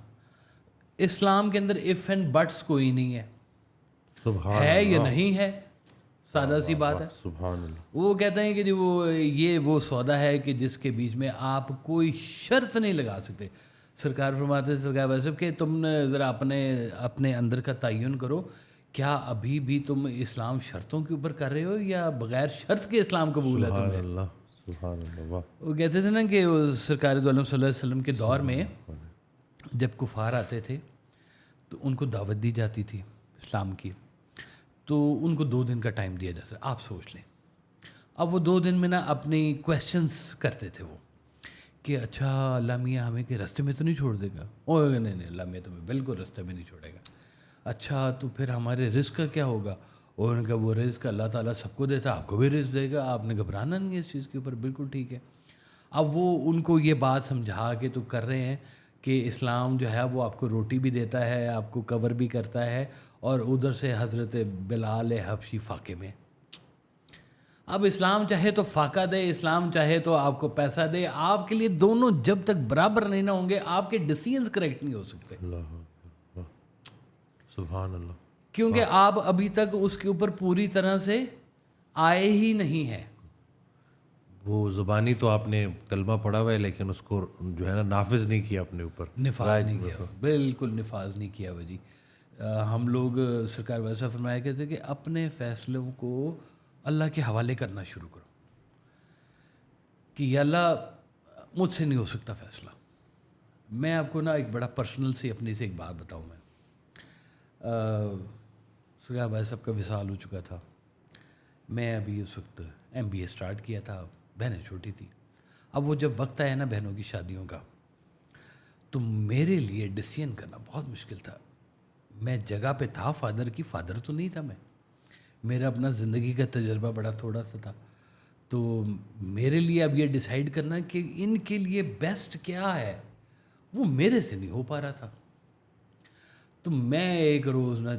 اسلام کے اندر ایف اینڈ بٹس کوئی نہیں ہے, سبحان ہے یا نہیں ہے, سادہ سی بات ہے. سبحان اللہ. وہ کہتے ہیں کہ جو وہ سودا ہے کہ جس کے بیچ میں آپ کوئی شرط نہیں لگا سکتے. سرکار فرماتے ہیں سرکار ویسے کہ تم نے ذرا اپنے اندر کا تعین کرو, کیا ابھی بھی تم اسلام شرطوں کے اوپر کر رہے ہو یا بغیر شرط کے اسلام قبول ہے تمہیں؟ سبحان اللہ. سبحان اللہ. واہ. وہ کہتے تھے نا کہ سرکار دو عالم صلی اللہ علیہ وسلم کے دور میں جب کفار آتے تھے تو ان کو دعوت دی جاتی تھی اسلام کی, تو ان کو 2 دن کا ٹائم دیا جاتا ہے. آپ سوچ لیں اب وہ 2 دن میں نا اپنی کویشچنس کرتے تھے وہ کہ اچھا اللہ میاں ہمیں کہ رستے میں تو نہیں چھوڑ دے گا؟ اوہ نہیں اللہ میاں تمہیں بالکل رستے میں نہیں چھوڑے گا. اچھا تو پھر ہمارے رزق کا کیا ہوگا؟ اور ان کا وہ رزق اللہ تعالیٰ سب کو دیتا, آپ کو بھی رزق دے گا, آپ نے گھبرانا نہیں ہے اس چیز کے اوپر. بالکل ٹھیک ہے. اب وہ ان کو یہ بات سمجھا کے تو کر رہے ہیں کہ اسلام جو ہے وہ آپ کو روٹی بھی دیتا ہے, آپ کو کور بھی کرتا ہے, اور ادھر سے حضرت بلال حبشی فاقے میں. اب اسلام چاہے تو فاقہ دے, اسلام چاہے تو آپ کو پیسہ دے, آپ کے لیے دونوں جب تک برابر نہیں نہ ہوں گے آپ کے ڈیسیژنز کریکٹ نہیں ہو سکتے. اللہ. سبحان اللہ. کیونکہ آپ ابھی تک اس کے اوپر پوری طرح سے آئے ہی نہیں ہیں. وہ زبانی تو آپ نے کلمہ پڑھا ہوا ہے لیکن اس کو جو ہے نا نافذ نہیں کیا اپنے اوپر, نفاذ نہیں کیا, بالکل نفاذ نہیں کیا. جی ہم لوگ سرکار ویسا فرمایا کہتے کہ اپنے فیصلوں کو اللہ کے حوالے کرنا شروع کرو کہ یا اللہ مجھ سے نہیں ہو سکتا فیصلہ. میں آپ کو نا ایک بڑا پرسنل سے اپنی سے ایک بات بتاؤں. میں سرکار بھائی صاحب کا وصال ہو چکا تھا. میں ابھی اس وقت MBA اسٹارٹ کیا تھا, بہنیں چھوٹی تھی. اب وہ جب وقت آیا نا بہنوں کی شادیوں کا تو میرے لیے ڈیسیژن کرنا بہت مشکل تھا. میں جگہ پہ تھا فادر کی, فادر تو نہیں تھا میں, میرا اپنا زندگی کا تجربہ بڑا تھوڑا سا تھا. تو میرے لیے اب یہ ڈیسائیڈ کرنا کہ ان کے لیے بیسٹ کیا ہے وہ میرے سے نہیں ہو پا رہا تھا. تو میں ایک روز نا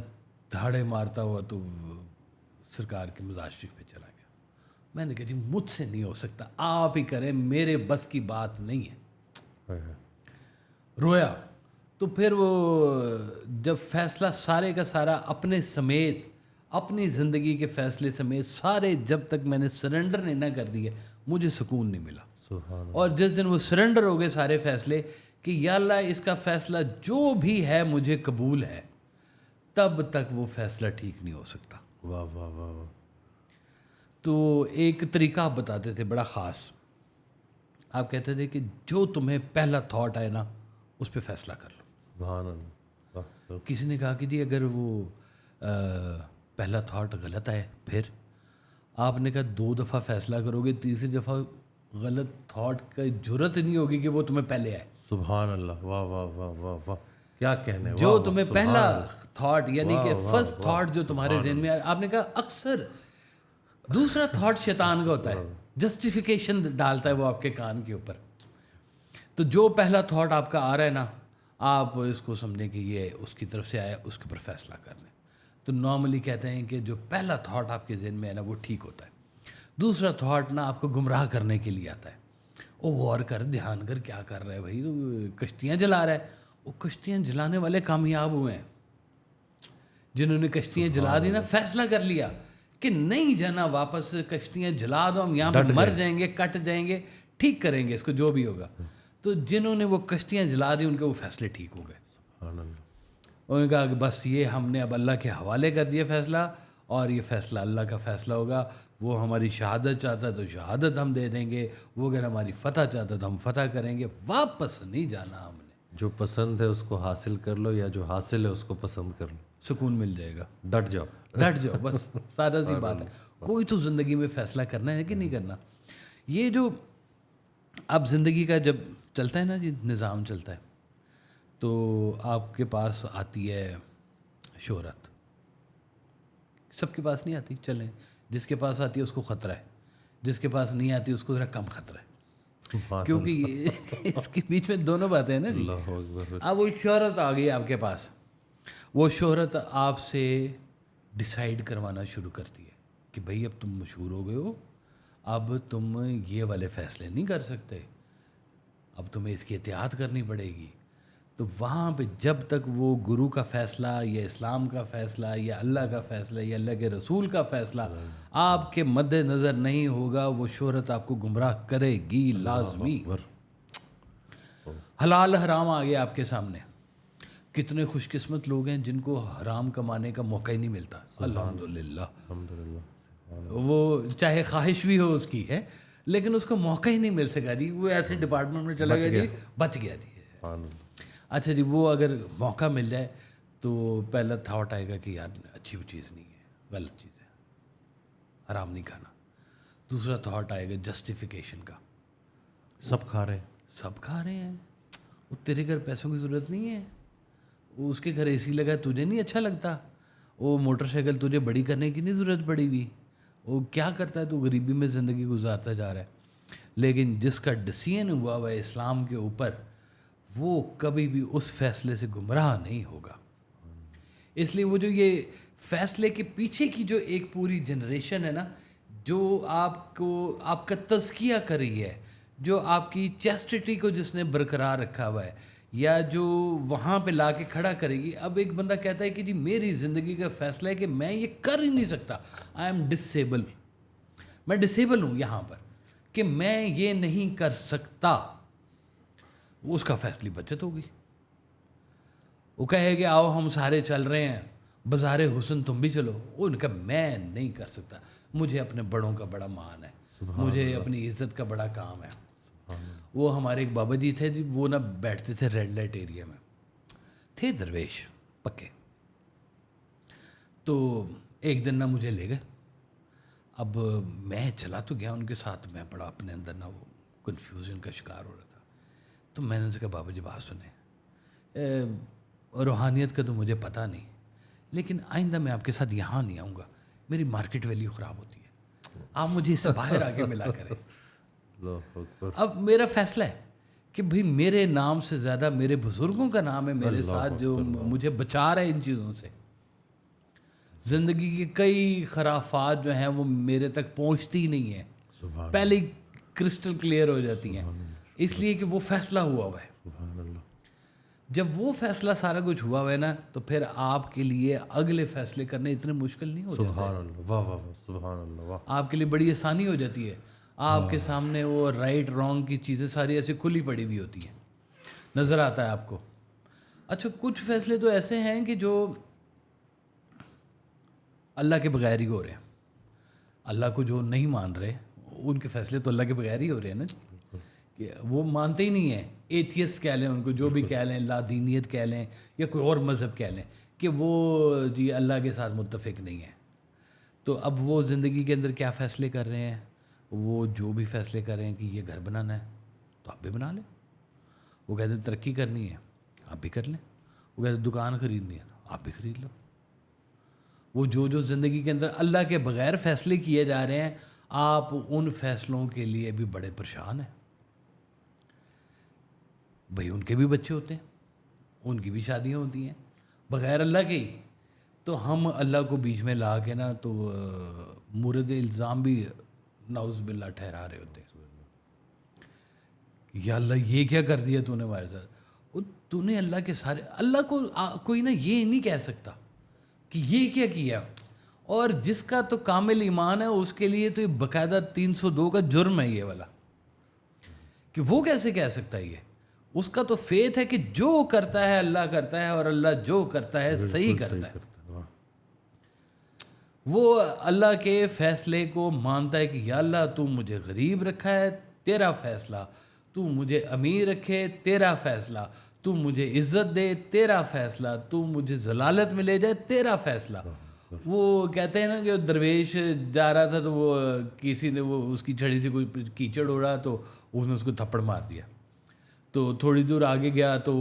دھاڑے مارتا ہوا تو سرکار کے مزار شریف پہ چلا گیا. میں نے کہا جی مجھ سے نہیں ہو سکتا, آپ ہی کریں, میرے بس کی بات نہیں ہے. رویا. تو پھر وہ جب فیصلہ سارے کا سارا اپنے سمیت, اپنی زندگی کے فیصلے سمیت سارے جب تک میں نے سرنڈر نہیں نہ کر دیے مجھے سکون نہیں ملا. اور جس دن وہ سرنڈر ہو گئے سارے فیصلے کہ یا اللہ اس کا فیصلہ جو بھی ہے مجھے قبول ہے, تب تک وہ فیصلہ ٹھیک نہیں ہو سکتا. واہ واہ واہ واہ. تو ایک طریقہ آپ بتاتے تھے بڑا خاص. آپ کہتے تھے کہ جو تمہیں پہلا تھاٹ آئے نا اس پہ فیصلہ کر لو. سبحان اللہ. کسی نے کہا کہ جی اگر وہ پہلا تھاٹ غلط ہے پھر آپ نے کہا 2 دفعہ فیصلہ کرو گے, تیسری دفعہ غلط تھاٹ کا جرت نہیں ہوگی کہ وہ تمہیں پہلے آئے. سبحان اللہ. واہ واہ واہ واہ واہ. کیا کہنے. جو تمہیں پہلا تھاٹ یعنی کہ فرسٹ تھاٹ جو تمہارے ذہن میں آیا, آپ نے کہا اکثر دوسرا تھاٹ شیطان کا ہوتا ہے, جسٹیفیکیشن ڈالتا ہے وہ آپ کے کان کے اوپر. تو جو پہلا تھاٹ آپ کا آ رہا ہے نا آپ اس کو سمجھیں کہ یہ اس کی طرف سے آیا, اس کے اوپر فیصلہ کر لیں. تو نارملی کہتے ہیں کہ جو پہلا تھاٹ آپ کے ذہن میں ہے نا وہ ٹھیک ہوتا ہے. دوسرا تھاٹ نا آپ کو گمراہ کرنے کے لیے آتا ہے. وہ غور کر, دھیان کر, کیا کر رہا ہے بھائی, کشتیاں جلا رہا ہے. وہ کشتیاں جلانے والے کامیاب ہوئے ہیں جنہوں نے کشتیاں جلا دی نا, فیصلہ کر لیا کہ نہیں جانا واپس, کشتیاں جلا دو, ہم یہاں پہ مر جائیں گے, کٹ جائیں گے, ٹھیک کریں گے اس کو جو بھی ہوگا. تو جنہوں نے وہ کشتیاں جلا دی ان کے وہ فیصلے ٹھیک ہو گئے. سبحان اللہ. انہوں نے کہا کہ بس یہ ہم نے اب اللہ کے حوالے کر دیا فیصلہ, اور یہ فیصلہ اللہ کا فیصلہ ہوگا. وہ ہماری شہادت چاہتا ہے تو شہادت ہم دے دیں گے, وہ اگر ہماری فتح چاہتا ہے تو ہم فتح کریں گے, واپس نہیں جانا ہم نے. جو پسند ہے اس کو حاصل کر لو یا جو حاصل ہے اس کو پسند کر لو, سکون مل جائے گا. ڈٹ جاؤ. ڈٹ جاؤ, بس سادہ سی بات ہے. کوئی تو زندگی میں فیصلہ کرنا ہے کہ نہیں کرنا. یہ جو اب زندگی کا جب چلتا ہے نا جی, نظام چلتا ہے, تو آپ کے پاس آتی ہے شہرت. سب کے پاس نہیں آتی, چلیں جس کے پاس آتی ہے اس کو خطرہ ہے, جس کے پاس نہیں آتی اس کو ذرا کم خطرہ ہے, سبحان کیونکہ اس کے بیچ میں دونوں باتیں ہیں نا جی. اللہ اکبر. اب وہ شہرت آ گئی آپ کے پاس, وہ شہرت آپ سے ڈیسائیڈ کروانا شروع کرتی ہے کہ بھئی اب تم مشہور ہو گئے ہو, اب تم یہ والے فیصلے نہیں کر سکتے, اب تمہیں اس کی احتیاط کرنی پڑے گی. تو وہاں پہ جب تک وہ گرو کا فیصلہ یا اسلام کا فیصلہ یا اللہ کا فیصلہ یا اللہ کے رسول کا فیصلہ آپ کے مد نظر نہیں ہوگا, وہ شہرت آپ کو گمراہ کرے گی لازمی. حلال حرام آ گیا آپ کے سامنے. کتنے خوش قسمت لوگ ہیں جن کو حرام کمانے کا موقع ہی نہیں ملتا, الحمدللہ. وہ چاہے خواہش بھی ہو اس کی ہے لیکن اس کو موقع ہی نہیں مل سکا جی, وہ ایسے ڈپارٹمنٹ میں چلا گیا جی, بچ گیا جی. اچھا جی, وہ اگر موقع مل جائے تو پہلا تھاٹ آئے گا کہ یار اچھی چیز نہیں ہے, غلط چیز ہے, حرام نہیں کھانا. دوسرا تھاٹ آئے گا جسٹیفیکیشن کا, سب کھا رہے ہیں, سب کھا رہے ہیں, وہ تیرے گھر پیسوں کی ضرورت نہیں ہے, وہ اس کے گھر اے سی لگا ہے تجھے نہیں اچھا لگتا, وہ موٹر سائیکل تجھے بڑی کرنے کی نہیں ضرورت پڑی ہوئی, وہ کیا کرتا ہے تو غریبی میں زندگی گزارتا جا رہا ہے. لیکن جس کا ڈسیزن ہوا ہوا ہے اسلام کے اوپر, وہ کبھی بھی اس فیصلے سے گمراہ نہیں ہوگا. اس لیے وہ جو یہ فیصلے کے پیچھے کی جو ایک پوری جنریشن ہے نا, جو آپ کو آپ کا تزکیہ کر رہی ہے, جو آپ کی چیسٹٹی کو جس نے برقرار رکھا ہوا ہے, یا جو وہاں پہ لا کے کھڑا کرے گی. اب ایک بندہ کہتا ہے کہ جی میری زندگی کا فیصلہ ہے کہ میں یہ کر ہی نہیں سکتا, آئی ایم ڈسیبل, میں ڈسیبل ہوں یہاں پر کہ میں یہ نہیں کر سکتا, اس کا فیصلہ بچت ہوگی. وہ کہے کہ آؤ ہم سارے چل رہے ہیں بازار حسن, تم بھی چلو. ان کا میں نہیں کر سکتا, مجھے اپنے بڑوں کا بڑا مان ہے, مجھے اپنی عزت کا بڑا کام ہے. وہ ہمارے ایک بابا جی تھے جی, وہ نہ بیٹھتے تھے ریڈ لائٹ ایریا میں, تھے درویش پکے. تو ایک دن نہ مجھے لے گئے. اب میں چلا تو گیا ان کے ساتھ, میں بڑا اپنے اندر نہ وہ کنفیوژن کا شکار ہو رہا تھا. تو میں نے ان سے کہا بابا جی بات سنیں, روحانیت کا تو مجھے پتہ نہیں, لیکن آئندہ میں آپ کے ساتھ یہاں نہیں آؤں گا, میری مارکیٹ ویلیو خراب ہوتی ہے, آپ مجھے اس سے باہر آ کے ملا کریں. اب میرا فیصلہ ہے کہ بھئی میرے نام سے زیادہ میرے بزرگوں کا نام ہے میرے ساتھ, جو مجھے بچا رہا ہے ان چیزوں سے. زندگی کے کئی خرافات جو ہیں وہ میرے تک پہنچتی ہی نہیں ہیں, پہلے ہی کرسٹل کلیئر ہو جاتی ہیں, اس لیے کہ وہ فیصلہ ہوا ہوا ہے. جب وہ فیصلہ سارا کچھ ہوا ہوا ہے نا, تو پھر آپ کے لیے اگلے فیصلے کرنے اتنے مشکل نہیں ہو جاتے. سبحان اللہ, واہ واہ واہ, سبحان اللہ, واہ. آپ کے لیے بڑی آسانی ہو جاتی ہے. آپ کے سامنے وہ رائٹ رانگ کی چیزیں ساری ایسے کھلی پڑی ہوئی ہوتی ہیں, نظر آتا ہے آپ کو. اچھا کچھ فیصلے تو ایسے ہیں کہ جو اللہ کے بغیر ہی ہو رہے ہیں. اللہ کو جو نہیں مان رہے ان کے فیصلے تو اللہ کے بغیر ہی ہو رہے ہیں نا, کہ وہ مانتے ہی نہیں ہیں. ایتھیسٹ کہہ لیں ان کو, جو بھی کہہ لیں, لا دینیت کہہ لیں یا کوئی اور مذہب کہہ لیں, کہ وہ جی اللہ کے ساتھ متفق نہیں ہے. تو اب وہ زندگی کے اندر کیا فیصلے کر رہے ہیں, وہ جو بھی فیصلے کر رہے ہیں کہ یہ گھر بنانا ہے تو آپ بھی بنا لیں, وہ کہتے ہیں ترقی کرنی ہے آپ بھی کر لیں, وہ کہتے ہیں دکان خریدنی ہے آپ بھی خرید لو. وہ جو زندگی کے اندر اللہ کے بغیر فیصلے کیے جا رہے ہیں, آپ ان فیصلوں کے لیے بھی بڑے پریشان ہیں. بھئی ان کے بھی بچے ہوتے ہیں, ان کی بھی شادیاں ہوتی ہیں بغیر اللہ کے ہی, تو ہم اللہ کو بیچ میں لا کے نا تو مورد الزام بھی نعوذ باللہ ٹھہرا رہے ہوتے ہیں کہ یا اللہ یہ کیا کر دیا تو نے ہمارے ساتھ. تو نے اللہ کے سارے, اللہ کو کوئی نا یہ نہیں کہہ سکتا کہ یہ کیا کیا, اور جس کا تو کامل ایمان ہے اس کے لیے تو یہ باقاعدہ 302 کا جرم ہے یہ والا, کہ وہ کیسے کہہ سکتا ہے یہ. اس کا تو فیتھ ہے کہ جو کرتا ہے اللہ کرتا ہے, اور اللہ جو کرتا ہے صحیح کرتا ہے. وہ اللہ کے فیصلے کو مانتا ہے کہ یا اللہ تو مجھے غریب رکھا ہے, تیرا فیصلہ, تو مجھے امیر رکھے, تیرا فیصلہ, تو مجھے عزت دے, تیرا فیصلہ, تو مجھے ضلالت میں لے جائے, تیرا فیصلہ. وہ کہتے ہیں نا کہ درویش جا رہا تھا تو وہ کسی نے وہ اس کی چھڑی سے کوئی کیچڑ ہو رہا تو اس نے اس کو تھپڑ مار دیا. تو تھوڑی دور آگے گیا تو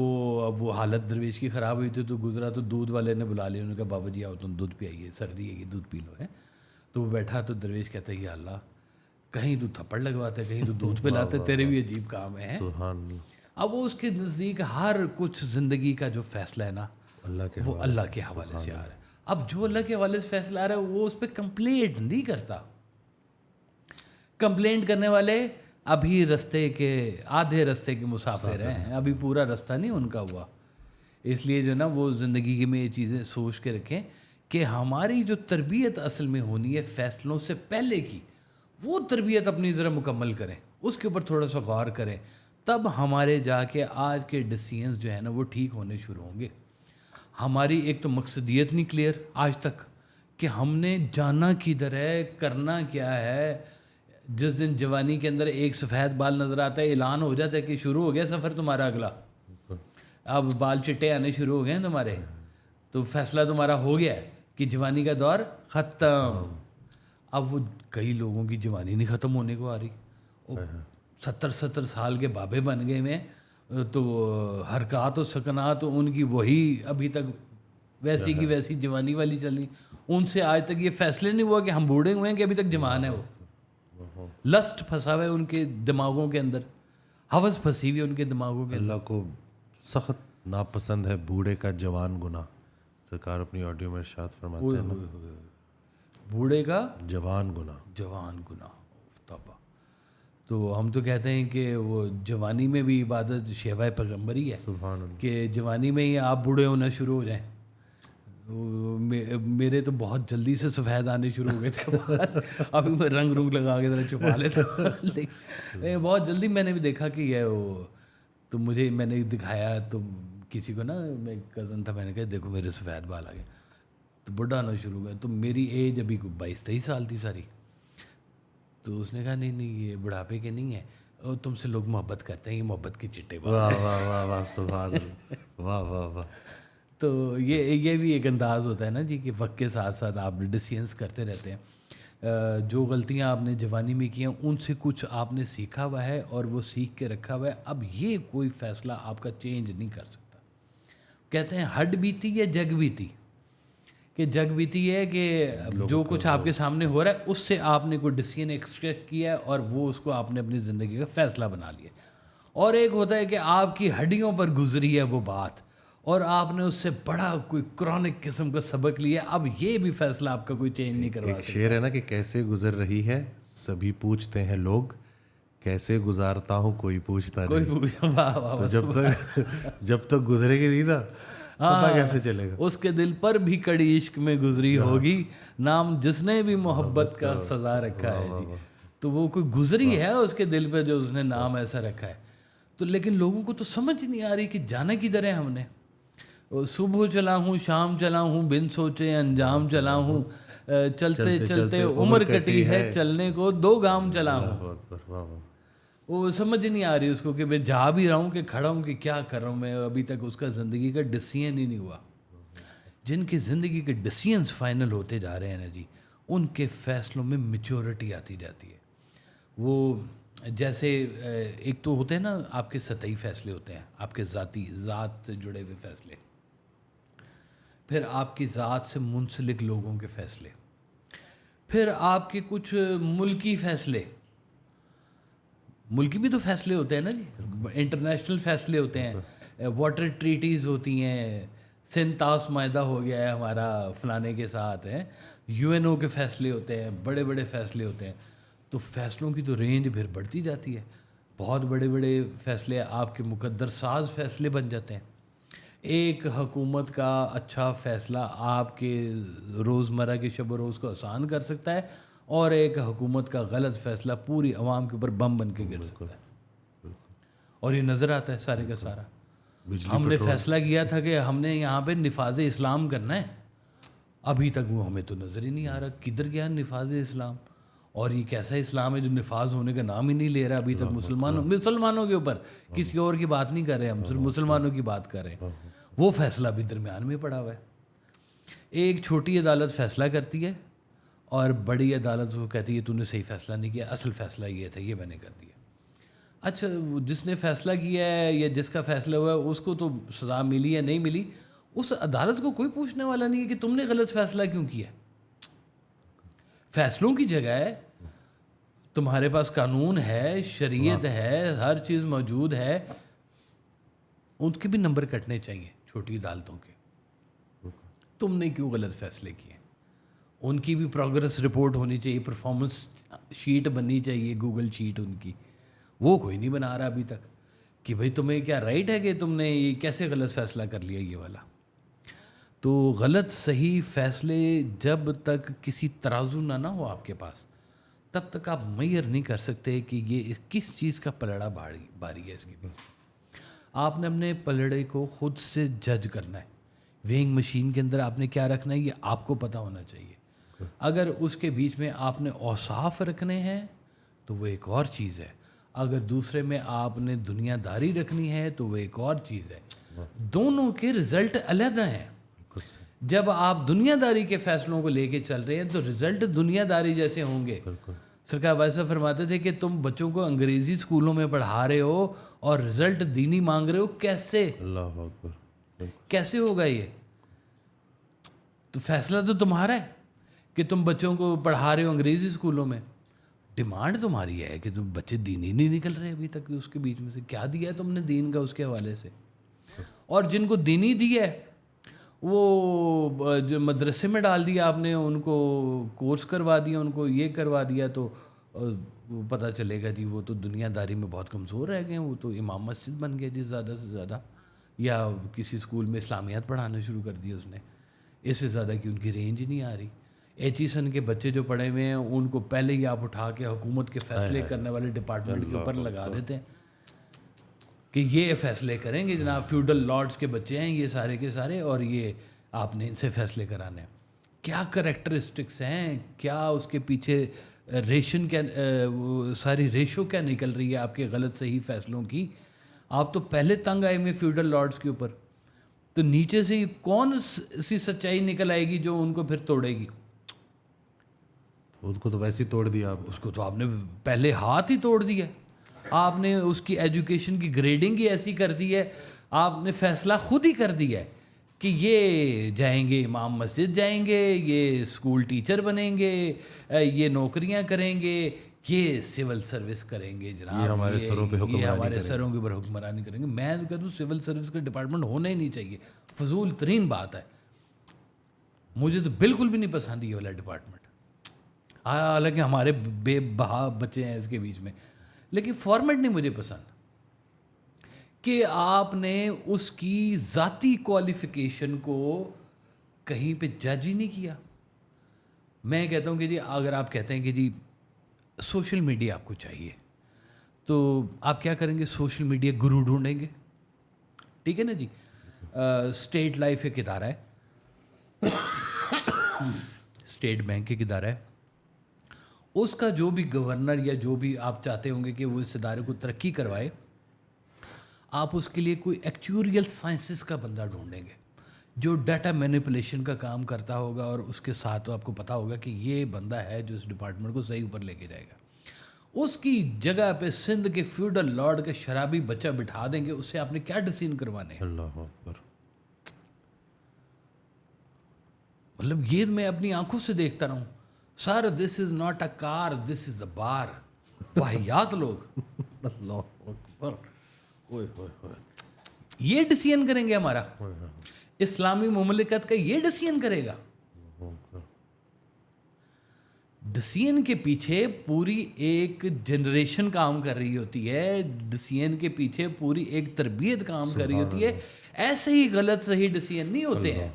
اب وہ حالت درویش کی خراب ہوئی تھی, تو گزرا تو دودھ والے نے بلا لیا, انہوں نے کہا بابا جی آؤ تم دودھ پی آئیے, سردی ہے یہ دودھ پی لو ہے. تو وہ بیٹھا تو درویش کہتا ہے یا اللہ کہیں تو تھپڑ لگواتا ہے, کہیں تو دودھ پلاتا ہے, تیرے بھی عجیب کام ہیں. سبحان اللہ. اب وہ اس کے نزدیک ہر کچھ زندگی کا جو فیصلہ ہے نا اللہ کے وہ اللہ کے حوالے سے آ رہا ہے. اب جو اللہ کے حوالے سے فیصلہ آ رہا ہے وہ اس پہ کمپلینٹ نہیں کرتا. کمپلینٹ کرنے والے ابھی رستے کے آدھے رستے کے مسافر ہیں, ابھی پورا رستہ نہیں ان کا ہوا. اس لیے جو نا وہ زندگی میں یہ چیزیں سوچ کے رکھیں کہ ہماری جو تربیت اصل میں ہونی ہے فیصلوں سے پہلے کی, وہ تربیت اپنی ذرا مکمل کریں, اس کے اوپر تھوڑا سا غور کریں, تب ہمارے جا کے آج کے ڈیسیژنز جو ہیں نا وہ ٹھیک ہونے شروع ہوں گے. ہماری ایک تو مقصدیت نہیں کلیئر آج تک کہ ہم نے جانا کدھر ہے, کرنا کیا ہے. جس دن جوانی کے اندر ایک سفید بال نظر آتا ہے اعلان ہو جاتا ہے کہ شروع ہو گیا سفر تمہارا اگلا, اب بال چٹے آنے شروع ہو گئے ہیں تمہارے, تو فیصلہ تمہارا ہو گیا ہے کہ جوانی کا دور ختم. اب وہ کئی لوگوں کی جوانی نہیں ختم ہونے کو آ رہی, 70 سال کے بابے بن گئے میں, تو حرکات و سکنات ان کی وہی ابھی تک ویسی کی ویسی جوانی والی چل رہی. ان سے آج تک یہ فیصلے نہیں ہوا کہ ہم بوڑھے ہوئے ہیں کہ ابھی تک جوان ہے. وہ لسٹ پھنسا ہوا ہے ان کے دماغوں کے اندر, ہوس پھنسی ہوئی ہے ان کے دماغوں کے اندر. اللہ کو سخت ناپسند ہے بوڑھے کا جوان گناہ. سرکار اپنی آڈیو میں ارشاد فرماتے ہیں بوڑھے کا جوان گناہ. جوان گناہ توبہ. تو ہم تو کہتے ہیں کہ وہ جوانی میں بھی عبادت شیوہ پیغمبری ہے سبحان اللہ. کہ جوانی میں ہی آپ بوڑھے ہونا شروع ہو جائیں. میرے تو بہت جلدی سے سفید آنے شروع ہو گئے تھے, ابھی میں رنگ لگا کے ذرا چھپا لیتا. بہت جلدی میں نے بھی دیکھا کہ یہ وہ, تو مجھے میں نے دکھایا تو کسی کو نا, میں کزن تھا, میں نے کہا دیکھو میرے سفید بال آ گئے, تو بڑھا آنا شروع ہو گیا. تو میری ایج ابھی 22-23 سال تھی ساری. تو اس نے کہا نہیں یہ بڑھاپے کے نہیں ہے, اور تم سے لوگ محبت کرتے ہیں, یہ محبت کے چٹے بال. واہ واہ واہ واہ سبحان اللہ. واہ واہ واہ. تو یہ بھی ایک انداز ہوتا ہے نا جی کہ وقت کے ساتھ ساتھ آپ ڈیسیژنس کرتے رہتے ہیں. جو غلطیاں آپ نے جوانی میں کی ہیں ان سے کچھ آپ نے سیکھا ہوا ہے اور وہ سیکھ کے رکھا ہوا ہے. اب یہ کوئی فیصلہ آپ کا چینج نہیں کر سکتا. کہتے ہیں ہڈ بیتی یا جگ بیتی, کہ جگ بیتی ہے کہ جو کچھ آپ کے سامنے ہو رہا ہے اس سے آپ نے کوئی ڈیسیژن ایکسٹریکٹ کیا ہے اور وہ اس کو آپ نے اپنی زندگی کا فیصلہ بنا لیا. اور ایک ہوتا ہے کہ آپ کی ہڈیوں پر گزری ہے وہ بات اور آپ نے اس سے بڑا کوئی کرونک قسم کا سبق لیا. اب یہ بھی فیصلہ آپ کا کوئی چینج نہیں کروا ایک شعر ہے نا کہ کیسے گزر رہی ہے سبھی پوچھتے ہیں لوگ, کیسے گزارتا ہوں کوئی پوچھتا نہیں. تو جب تک گزرے گی نہیں نا پتہ کیسے چلے گا. اس کے دل پر بھی کڑی عشق میں گزری ہوگی, نام جس نے بھی محبت کا سزا رکھا ہے جی. تو وہ کوئی گزری ہے اس کے دل پہ جو اس نے نام ایسا رکھا ہے. تو لیکن لوگوں کو تو سمجھ نہیں آ رہی کہ جانا کدھر ہے. ہم نے صبح چلا ہوں, شام چلا ہوں, بن سوچے انجام چلا ہوں, چلتے چلتے عمر کٹی ہے, چلنے کو 2 گام چلا ہوں. وہ سمجھ نہیں آ رہی اس کو کہ میں جا بھی رہا ہوں کہ کھڑا ہوں کہ کیا کر رہا ہوں میں. ابھی تک اس کا زندگی کا ڈیسیژن ہی نہیں ہوا. جن کی زندگی کے ڈیسیژنس فائنل ہوتے جا رہے ہیں نا جی, ان کے فیصلوں میں میچورٹی آتی جاتی ہے. وہ جیسے ایک تو ہوتے ہیں نا آپ کے سطحی فیصلے ہوتے ہیں, آپ کے ذات سے جڑے ہوئے فیصلے, پھر آپ کی ذات سے منسلک لوگوں کے فیصلے, پھر آپ کے کچھ ملکی فیصلے. ملکی بھی تو فیصلے ہوتے ہیں نا جی, انٹرنیشنل فیصلے ہوتے ہیں, واٹر ٹریٹیز ہوتی ہیں, سنتاس معاہدہ ہو گیا ہے ہمارا فلانے کے ساتھ ہے, UNO کے فیصلے ہوتے ہیں, بڑے بڑے فیصلے ہوتے ہیں. تو فیصلوں کی تو رینج پھر بڑھتی جاتی ہے. بہت بڑے بڑے فیصلے آپ کے مقدر ساز فیصلے بن جاتے ہیں. ایک حکومت کا اچھا فیصلہ آپ کے روزمرہ کے شب و روز کو آسان کر سکتا ہے, اور ایک حکومت کا غلط فیصلہ پوری عوام کے اوپر بم بن کے گر سکتا ہے. اور یہ نظر آتا ہے سارے کا سارا. ہم نے فیصلہ کیا تھا کہ ہم نے یہاں پہ نفاذ اسلام کرنا ہے, ابھی تک وہ ہمیں تو نظر ہی نہیں آ رہا کدھر گیا نفاذ اسلام. اور یہ کیسا اسلام ہے جو نفاذ ہونے کا نام ہی نہیں لے رہا ابھی تک. مسلمانوں کے اوپر, کسی اور کی بات نہیں کر رہے ہم, صرف مسلمانوں کی بات کر رہے ہیں. وہ فیصلہ بھی درمیان میں پڑا ہوا ہے. ایک چھوٹی عدالت فیصلہ کرتی ہے اور بڑی عدالت وہ کہتی ہے تو نے صحیح فیصلہ نہیں کیا, اصل فیصلہ یہ تھا, یہ میں نے کر دیا. اچھا جس نے فیصلہ کیا ہے یا جس کا فیصلہ ہوا ہے اس کو تو سزا ملی یا نہیں ملی, اس عدالت کو کوئی پوچھنے والا نہیں ہے کہ تم نے غلط فیصلہ کیوں کیا. فیصلوں کی جگہ ہے, تمہارے پاس قانون ہے, شریعت ہے, ہر چیز موجود ہے, ان کے بھی نمبر کٹنے چاہیے چھوٹی عدالتوں کے. تم نے کیوں غلط فیصلے کیے؟ ان کی بھی پروگرس رپورٹ ہونی چاہیے, پرفارمنس شیٹ بننی چاہیے, گوگل شیٹ ان کی. وہ کوئی نہیں بنا رہا ابھی تک کہ بھئی تمہیں کیا رائٹ ہے کہ تم نے یہ کیسے غلط فیصلہ کر لیا یہ والا. تو غلط صحیح فیصلے جب تک کسی ترازو نہ ہو آپ کے پاس, تب تک آپ میئر نہیں کر سکتے کہ یہ کس چیز کا پلڑا باری ہے. اس کی بھی آپ نے اپنے پلڑے کو خود سے جج کرنا ہے. ویئنگ مشین کے اندر آپ نے کیا رکھنا ہے یہ آپ کو پتہ ہونا چاہیے. اگر اس کے بیچ میں آپ نے اوصاف رکھنے ہیں تو وہ ایک اور چیز ہے, اگر دوسرے میں آپ نے دنیا داری رکھنی ہے تو وہ ایک اور چیز ہے. دونوں کے رزلٹ علیحدہ ہیں. جب آپ دنیا داری کے فیصلوں کو لے کے چل رہے ہیں تو رزلٹ دنیا داری جیسے ہوں گے. سرکار ویسا فرماتے تھے کہ تم بچوں کو انگریزی اسکولوں میں پڑھا رہے ہو اور رزلٹ دینی مانگ رہے ہو, کیسے؟ اللہ اکبر, کیسے ہوگا یہ؟ تو فیصلہ تو تمہارا ہے کہ تم بچوں کو پڑھا رہے ہو انگریزی اسکولوں میں. ڈیمانڈ تمہاری ہے کہ تم بچے دینی نہیں نکل رہے ابھی تک. اس کے بیچ میں سے کیا دیا ہے تم نے دین کا اس کے حوالے سے؟ اور جن کو دینی دی ہے وہ جو مدرسے میں ڈال دیا آپ نے, ان کو کورس کروا دیا, ان کو یہ کروا دیا, تو پتہ چلے گا جی وہ تو دنیا داری میں بہت کمزور رہ گئے, وہ تو امام مسجد بن گئے جی زیادہ سے زیادہ, یا کسی اسکول میں اسلامیات پڑھانا شروع کر دیا اس نے. اس سے زیادہ کہ ان کی رینج نہیں آ رہی. ایچیسن کے بچے جو پڑھے ہوئے ہیں ان کو پہلے ہی آپ اٹھا کے حکومت کے فیصلے کرنے والے ڈپارٹمنٹ کے اوپر لگا دیتے ہیں کہ یہ فیصلے کریں گے جناب, فیوڈل لارڈز کے بچے ہیں یہ سارے کے سارے, اور یہ آپ نے ان سے فیصلے کرانے ہیں. کیا کریکٹرسٹکس ہیں, کیا اس کے پیچھے ریشن کیا, ساری ریشو کیا نکل رہی ہے آپ کے غلط صحیح فیصلوں کی. آپ تو پہلے تنگ آئے ہوئے فیوڈل لارڈز کے اوپر, تو نیچے سے کون سی سچائی نکل آئے گی جو ان کو پھر توڑے گی؟ ان کو تو ویسے ہی توڑ دیا آپ. اس کو تو آپ نے پہلے ہاتھ ہی توڑ دیا. آپ نے اس کی ایجوکیشن کی گریڈنگ ہی ایسی کر دی ہے, آپ نے فیصلہ خود ہی کر دیا ہے کہ یہ جائیں گے امام مسجد جائیں گے, یہ اسکول ٹیچر بنیں گے, یہ نوکریاں کریں گے, یہ سول سروس کریں گے جناب, یہ ہمارے سروں پہ یہ ہمارے سروں کے اوپر حکمرانی کریں گے. میں تو کہتا ہوں سول سروس کا ڈپارٹمنٹ ہونا ہی نہیں چاہیے, فضول ترین بات ہے. مجھے تو بالکل بھی نہیں پسند یہ والا ڈپارٹمنٹ, حالانکہ ہمارے بے بہا بچے ہیں اس کے بیچ میں, لیکن فارمیٹ نہیں مجھے پسند کہ آپ نے اس کی ذاتی کوالیفیکیشن کو کہیں پہ جج ہی نہیں کیا. میں کہتا ہوں کہ جی اگر آپ کہتے ہیں کہ جی سوشل میڈیا آپ کو چاہیے, تو آپ کیا کریں گے؟ سوشل میڈیا گرو ڈھونڈیں گے, ٹھیک ہے نا جی. اسٹیٹ لائف ایک ادارہ ہے, اسٹیٹ بینک ایک ادارہ ہے, اس کا جو بھی گورنر یا جو بھی آپ چاہتے ہوں گے کہ وہ اس ادارے کو ترقی کروائے, آپ اس کے لیے کوئی ایکچوریل سائنسز کا بندہ ڈھونڈیں گے جو ڈیٹا مینیپولیشن کا کام کرتا ہوگا, اور اس کے ساتھ آپ کو پتہ ہوگا کہ یہ بندہ ہے جو اس ڈپارٹمنٹ کو صحیح اوپر لے کے جائے گا. اس کی جگہ پہ سندھ کے فیوڈل لارڈ کا شرابی بچہ بٹھا دیں گے, اس سے آپ نے کیا ڈسین کروانے ہیں؟ اللہ اکبر. مطلب یہ میں اپنی آنکھوں سے دیکھتا رہا ہوں. سر دس از ناٹ اے کار, دس از اے بار. واہیات لوگ. اللہ اکبر. یہ ڈسین کریں گے ہمارا اسلامی مملکت کا, یہ ڈسین کرے گا. ڈسین کے پیچھے پوری ایک جنریشن کام کر رہی ہوتی ہے, ڈسین کے پیچھے پوری ایک تربیت کام کر رہی ہوتی ہے. ایسے ہی غلط صحیح ڈسین نہیں ہوتے ہیں.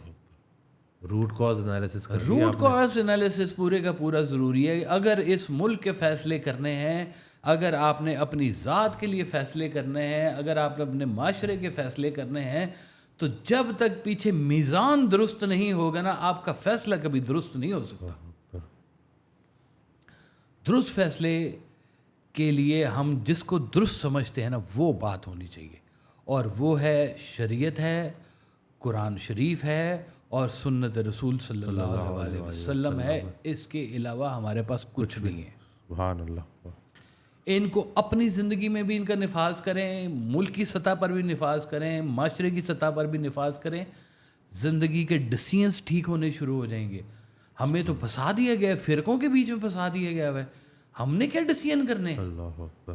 Root cause analysis, root cause analysis پورے کا پورا ضروری ہے. اگر اس ملک کے فیصلے کرنے ہیں, اگر آپ نے اپنی ذات کے لیے فیصلے کرنے ہیں, اگر آپ نے اپنے معاشرے کے فیصلے کرنے ہیں, تو جب تک پیچھے میزان درست نہیں ہوگا نا, آپ کا فیصلہ کبھی درست نہیں ہو سکتا. درست فیصلے کے لیے ہم جس کو درست سمجھتے ہیں نا, وہ بات ہونی چاہیے, اور وہ ہے شریعت ہے, قرآن شریف ہے, اور سنت رسول صلی اللہ علیہ وسلم ہے. اس کے علاوہ ہمارے پاس کچھ نہیں ہے. سبحان اللہ. ان کو اپنی زندگی میں بھی ان کا نفاذ کریں, ملک کی سطح پر بھی نفاذ کریں, معاشرے کی سطح پر بھی نفاذ کریں, زندگی کے ڈسیزنس ٹھیک ہونے شروع ہو جائیں گے. ہمیں تو پھنسا دیا گیا ہے، فرقوں کے بیچ میں پھنسا دیا گیا ہے. ہم نے کیا ڈیسیژن کرنے ہیں؟ اللہ اکبر.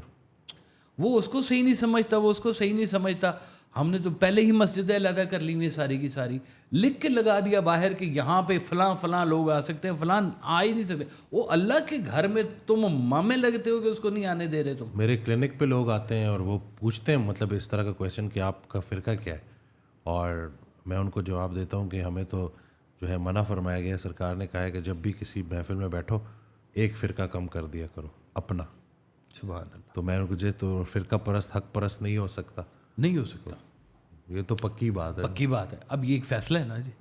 وہ اس کو صحیح نہیں سمجھتا، وہ اس کو صحیح نہیں سمجھتا. ہم نے تو پہلے ہی مسجدیں علیحدہ کر لی ہوئی ساری کی ساری، لکھ کے لگا دیا باہر کہ یہاں پہ فلاں فلاں لوگ آ سکتے ہیں، فلاں آ ہی نہیں سکتے. وہ اللہ کے گھر میں تم مامے لگتے ہو کہ اس کو نہیں آنے دے رہے تم. میرے کلینک پہ لوگ آتے ہیں اور وہ پوچھتے ہیں مطلب اس طرح کا کویشچن کہ آپ کا فرقہ کیا ہے، اور میں ان کو جواب دیتا ہوں کہ ہمیں تو جو ہے منع فرمایا گیا ہے، سرکار نے کہا ہے کہ جب بھی کسی محفل میں بیٹھو ایک فرقہ کم کر دیا کرو اپنا. سبحان اللہ. تو میں ان کو تو فرقہ پرست حق پرست نہیں ہو سکتا. نہیں ہو سکتا، یہ تو پکی بات ہے. پکی بات ہے. اب یہ ایک فیصلہ ہے نا جی،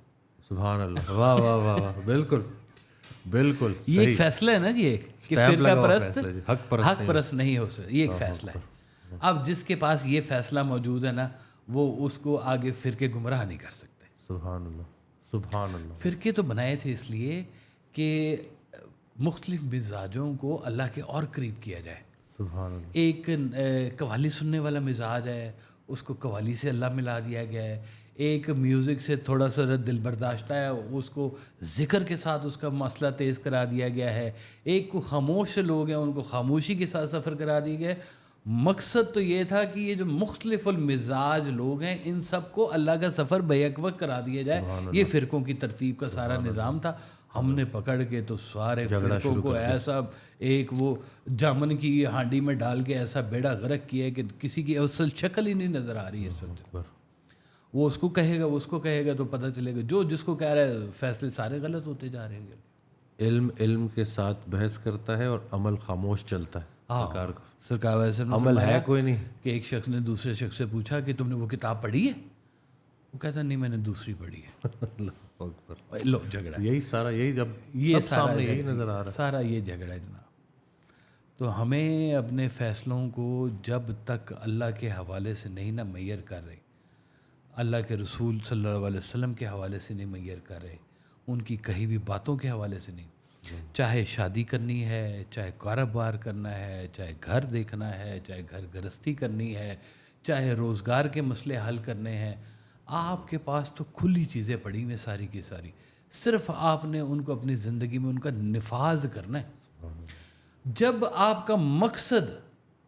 سبحان اللہ. واہ واہ واہ واہ. بالکل بالکل یہ ایک فیصلہ ہے نا جی، ایک کہ فرقہ پرست حق پرست نہیں ہو سکتا. یہ ایک فیصلہ ہے. اب جس کے پاس یہ فیصلہ موجود ہے نا، وہ اس کو آگے فرقے گمراہ نہیں کر سکتے. سبحان اللہ سبحان اللہ. فرقے تو بنائے تھے اس لیے کہ مختلف مزاجوں کو اللہ کے اور قریب کیا جائے. سبحان اللہ. ایک قوالی سننے والا مزاج ہے، اس کو قوالی سے اللہ ملا دیا گیا ہے. ایک میوزک سے تھوڑا سا دل برداشتہ ہے، اس کو ذکر کے ساتھ اس کا مسئلہ تیز کرا دیا گیا ہے. ایک کو خاموش لوگ ہیں، ان کو خاموشی کے ساتھ سفر کرا دیا گیا ہے. مقصد تو یہ تھا کہ یہ جو مختلف المزاج لوگ ہیں ان سب کو اللہ کا سفر بیک وقت کرا دیا جائے. یہ فرقوں کی ترتیب کا سارا نظام تھا. ہم نے پکڑ کے تو سارے فرقوں کو ایسا ایک وہ جامن کی ہانڈی میں ڈال کے ایسا بیڑا غرق کیا ہے کہ کسی کی اصل شکل ہی نہیں نظر آ رہی ہے اس وقت. وہ اس کو کہے گا، اس کو کہے گا تو پتہ چلے گا جو جس کو کہہ رہا ہے فیصلے سارے غلط ہوتے جا رہے ہیں. علم کے ساتھ بحث کرتا ہے اور عمل خاموش چلتا ہے. سرکار کو سرکار ویسے عمل ہے کوئی نہیں. کہ ایک شخص نے دوسرے شخص سے پوچھا کہ تم نے وہ کتاب پڑھی ہے؟ وہ کہتا نہیں میں نے دوسری پڑھی ہے. اللہ اکبر. لو جھگڑا یہی سارا، یہی جب یہ سامنے یہی نظر آ رہا ہے، سارا یہ جھگڑا ہے جناب. تو ہمیں اپنے فیصلوں کو جب تک اللہ کے حوالے سے نہیں نہ میئر کر رہے، اللہ کے رسول صلی اللہ علیہ وسلم کے حوالے سے نہیں میئر کر رہے، ان کی کہی ہوئی باتوں کے حوالے سے نہیں، چاہے شادی کرنی ہے، چاہے کاروبار کرنا ہے، چاہے گھر دیکھنا ہے، چاہے گھر گرستی کرنی ہے، چاہے روزگار کے مسئلے حل کرنے ہیں، آپ کے پاس تو کھلی چیزیں پڑی ہوئی ساری کی ساری. صرف آپ نے ان کو اپنی زندگی میں ان کا نفاذ کرنا ہے. جب آپ کا مقصد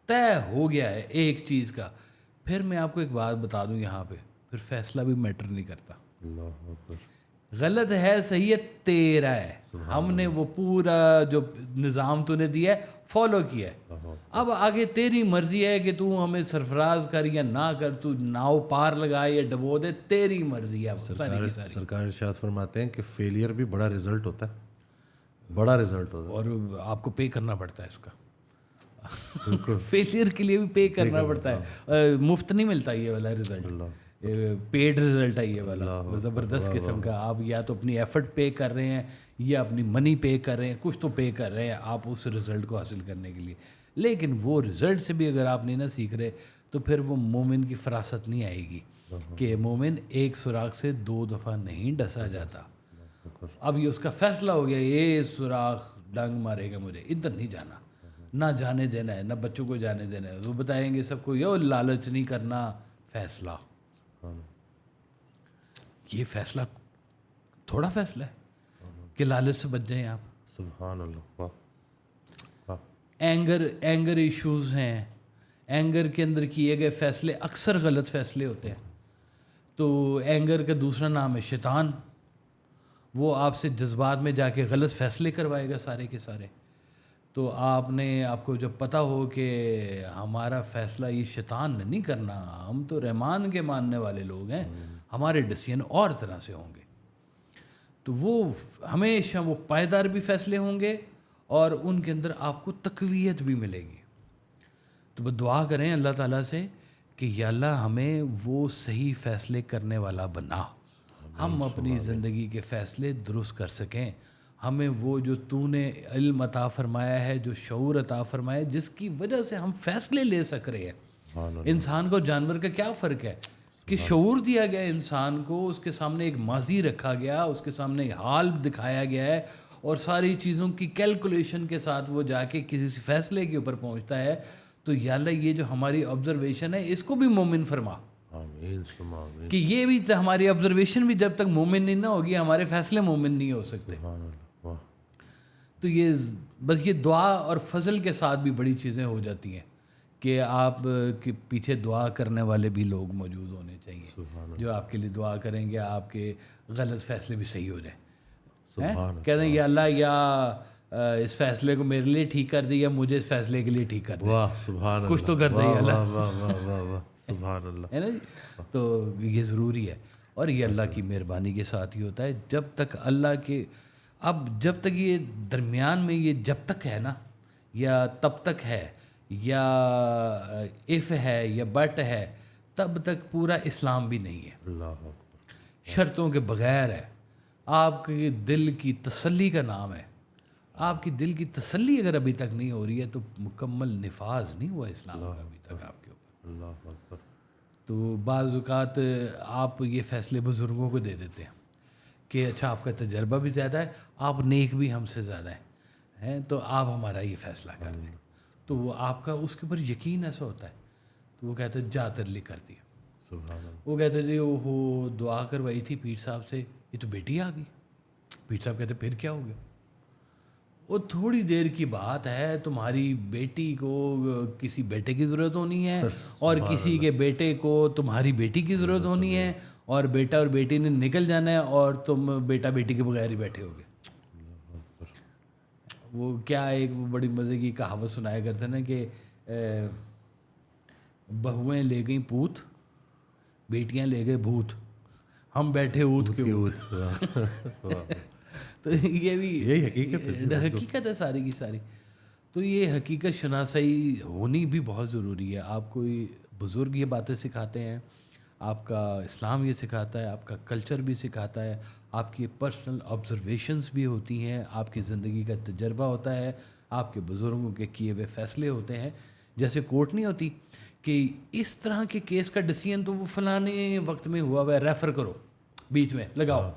طے ہو گیا ہے ایک چیز کا، پھر میں آپ کو ایک بات بتا دوں یہاں پہ، پھر فیصلہ بھی میٹر نہیں کرتا. اللہ اکبر. غلط ہے صحیح ہے تیرا ہے. ہم نے وہ پورا جو نظام تو نے دیا ہے فالو کیا ہے. اب آگے تیری مرضی ہے کہ تو ہمیں سرفراز کر یا نہ کر، تو ناؤ پار لگائے یا ڈبو دے، تیری مرضی ہے. سرکار ارشاد فرماتے ہیں کہ فیلئر بھی بڑا رزلٹ ہوتا ہے، بڑا رزلٹ ہوتا ہے، اور آپ کو پے کرنا پڑتا ہے اس کا. فیلئر کے لیے بھی پے کرنا پڑتا ہے، مفت نہیں ملتا یہ والا رزلٹ. پیڈ رزلٹ ہے یہ والا، زبردست قسم کا. آپ یا تو اپنی ایفرٹ پے کر رہے ہیں یا اپنی منی پے کر رہے ہیں، کچھ تو پے کر رہے ہیں آپ اس رزلٹ کو حاصل کرنے کے لیے. لیکن وہ رزلٹ سے بھی اگر آپ نہیں نہ سیکھ رہے تو پھر وہ مومن کی فراست نہیں آئے گی کہ مومن ایک سوراخ سے 2 دفعہ نہیں ڈسا جاتا. اب یہ اس کا فیصلہ ہو گیا، یہ سوراخ ڈنگ مارے گا مجھے، ادھر نہیں جانا، نہ جانے دینا ہے، نہ بچوں کو جانے دینا ہے. وہ بتائیں گے سب کو یہ لالچ نہیں کرنا. فیصلہ یہ فیصلہ تھوڑا فیصلہ ہے کہ لالچ سے بچ جائیں آپ. سبحان اللہ. اینگر ایشوز ہیں، اینگر کے اندر کیے گئے فیصلے اکثر غلط فیصلے ہوتے ہیں. تو اینگر کا دوسرا نام ہے شیطان. وہ آپ سے جذبات میں جا کے غلط فیصلے کروائے گا سارے کے سارے. تو آپ کو جب پتہ ہو کہ ہمارا فیصلہ یہ شیطان نے نہیں کرنا، ہم تو رحمان کے ماننے والے لوگ ہیں، ہمارے ڈیسیژن اور طرح سے ہوں گے، تو وہ ہمیشہ وہ پائیدار بھی فیصلے ہوں گے اور ان کے اندر آپ کو تقویت بھی ملے گی. تو وہ دعا کریں اللہ تعالیٰ سے کہ یا اللہ ہمیں وہ صحیح فیصلے کرنے والا بنا، ہم اپنی زندگی کے فیصلے درست کر سکیں. ہمیں وہ جو تو نے علم عطا فرمایا ہے، جو شعور عطا فرمایا ہے، جس کی وجہ سے ہم فیصلے لے سک رہے ہیں. انسان کو جانور کا کیا فرق ہے کہ شعور دیا گیا انسان کو، اس کے سامنے ایک ماضی رکھا گیا، اس کے سامنے ایک حال دکھایا گیا ہے، اور ساری چیزوں کی کیلکولیشن کے ساتھ وہ جا کے کسی فیصلے کے اوپر پہنچتا ہے. تو یا اللہ یہ جو ہماری آبزرویشن ہے اس کو بھی مومن فرما کہ یہ بھی ہماری آبزرویشن بھی جب تک مومن نہیں نہ ہوگی ہمارے فیصلے مومن نہیں ہو سکتے. تو یہ بس یہ دعا اور فضل کے ساتھ بھی بڑی چیزیں ہو جاتی ہیں کہ آپ کے پیچھے دعا کرنے والے بھی لوگ موجود ہونے چاہیے جو آپ کے لیے دعا کریں گے آپ کے غلط فیصلے بھی صحیح ہو جائیں. کہتے ہیں یا اللہ یا اس فیصلے کو میرے لیے ٹھیک کر دے یا مجھے اس فیصلے کے لیے ٹھیک کر دے. واہ سبحان کچھ تو کر دے اللہ. اللہ سبحان اللہ ہے نا جی. تو یہ ضروری ہے اور یہ اللہ کی مہربانی کے ساتھ ہی ہوتا ہے. جب تک اللہ کے جب تک یہ درمیان میں یہ جب تک ہے نا یا تب تک ہے یا اف ہے یا بٹ ہے تب تک پورا اسلام بھی نہیں ہے. اللہ شرطوں کے بغیر ہے. آپ کے دل کی تسلی کا نام ہے. آپ کی دل کی تسلی اگر ابھی تک نہیں ہو رہی ہے تو مکمل نفاذ نہیں ہوا اسلام کا ابھی تک آپ کے اوپر. اللہ اکبر. تو بعض اوقات آپ یہ فیصلے بزرگوں کو دے دیتے ہیں کہ اچھا آپ کا تجربہ بھی زیادہ ہے, آپ نیک بھی ہم سے زیادہ ہیں تو آپ ہمارا یہ فیصلہ کر دیں. تو وہ آپ کا اس کے اوپر یقین ایسا ہوتا ہے تو وہ کہتے ہیں جا ترلی کر دیا. سبحان اللہ. وہ کہتے جی وہ دعا کروائی تھی پیر صاحب سے, یہ تو بیٹی آ گئی. پیر صاحب کہتے پھر کیا ہو گیا؟ وہ تھوڑی دیر کی بات ہے, تمہاری بیٹی کو کسی بیٹے کی ضرورت ہونی ہے اور کسی کے بیٹے کو تمہاری بیٹی کی ضرورت ہونی ہے اور بیٹا اور بیٹی نے نکل جانا ہے اور تم بیٹا بیٹی کے بغیر ہی بیٹھے ہوگے. وہ کیا ایک بڑی مزے کی کہاوت سنایا کرتے نا کہ بہویں لے گئیں پوت, بیٹیاں لے گئے بھوت, ہم بیٹھے اوت کے اوت. تو یہ بھی یہی حقیقت ہے ساری کی ساری. تو یہ حقیقت شناسائی ہونی بھی بہت ضروری ہے. آپ کو بزرگ یہ باتیں سکھاتے ہیں, آپ کا اسلام یہ سکھاتا ہے, آپ کا کلچر بھی سکھاتا ہے, آپ کی پرسنل آبزرویشنز بھی ہوتی ہیں, آپ کی زندگی کا تجربہ ہوتا ہے, آپ کے بزرگوں کے کیے ہوئے فیصلے ہوتے ہیں. جیسے کورٹ نہیں ہوتی کہ اس طرح کے کیس کا ڈیسیژن تو وہ فلانے وقت میں ہوا ہوا ہے, ریفر کرو, بیچ میں لگاؤ,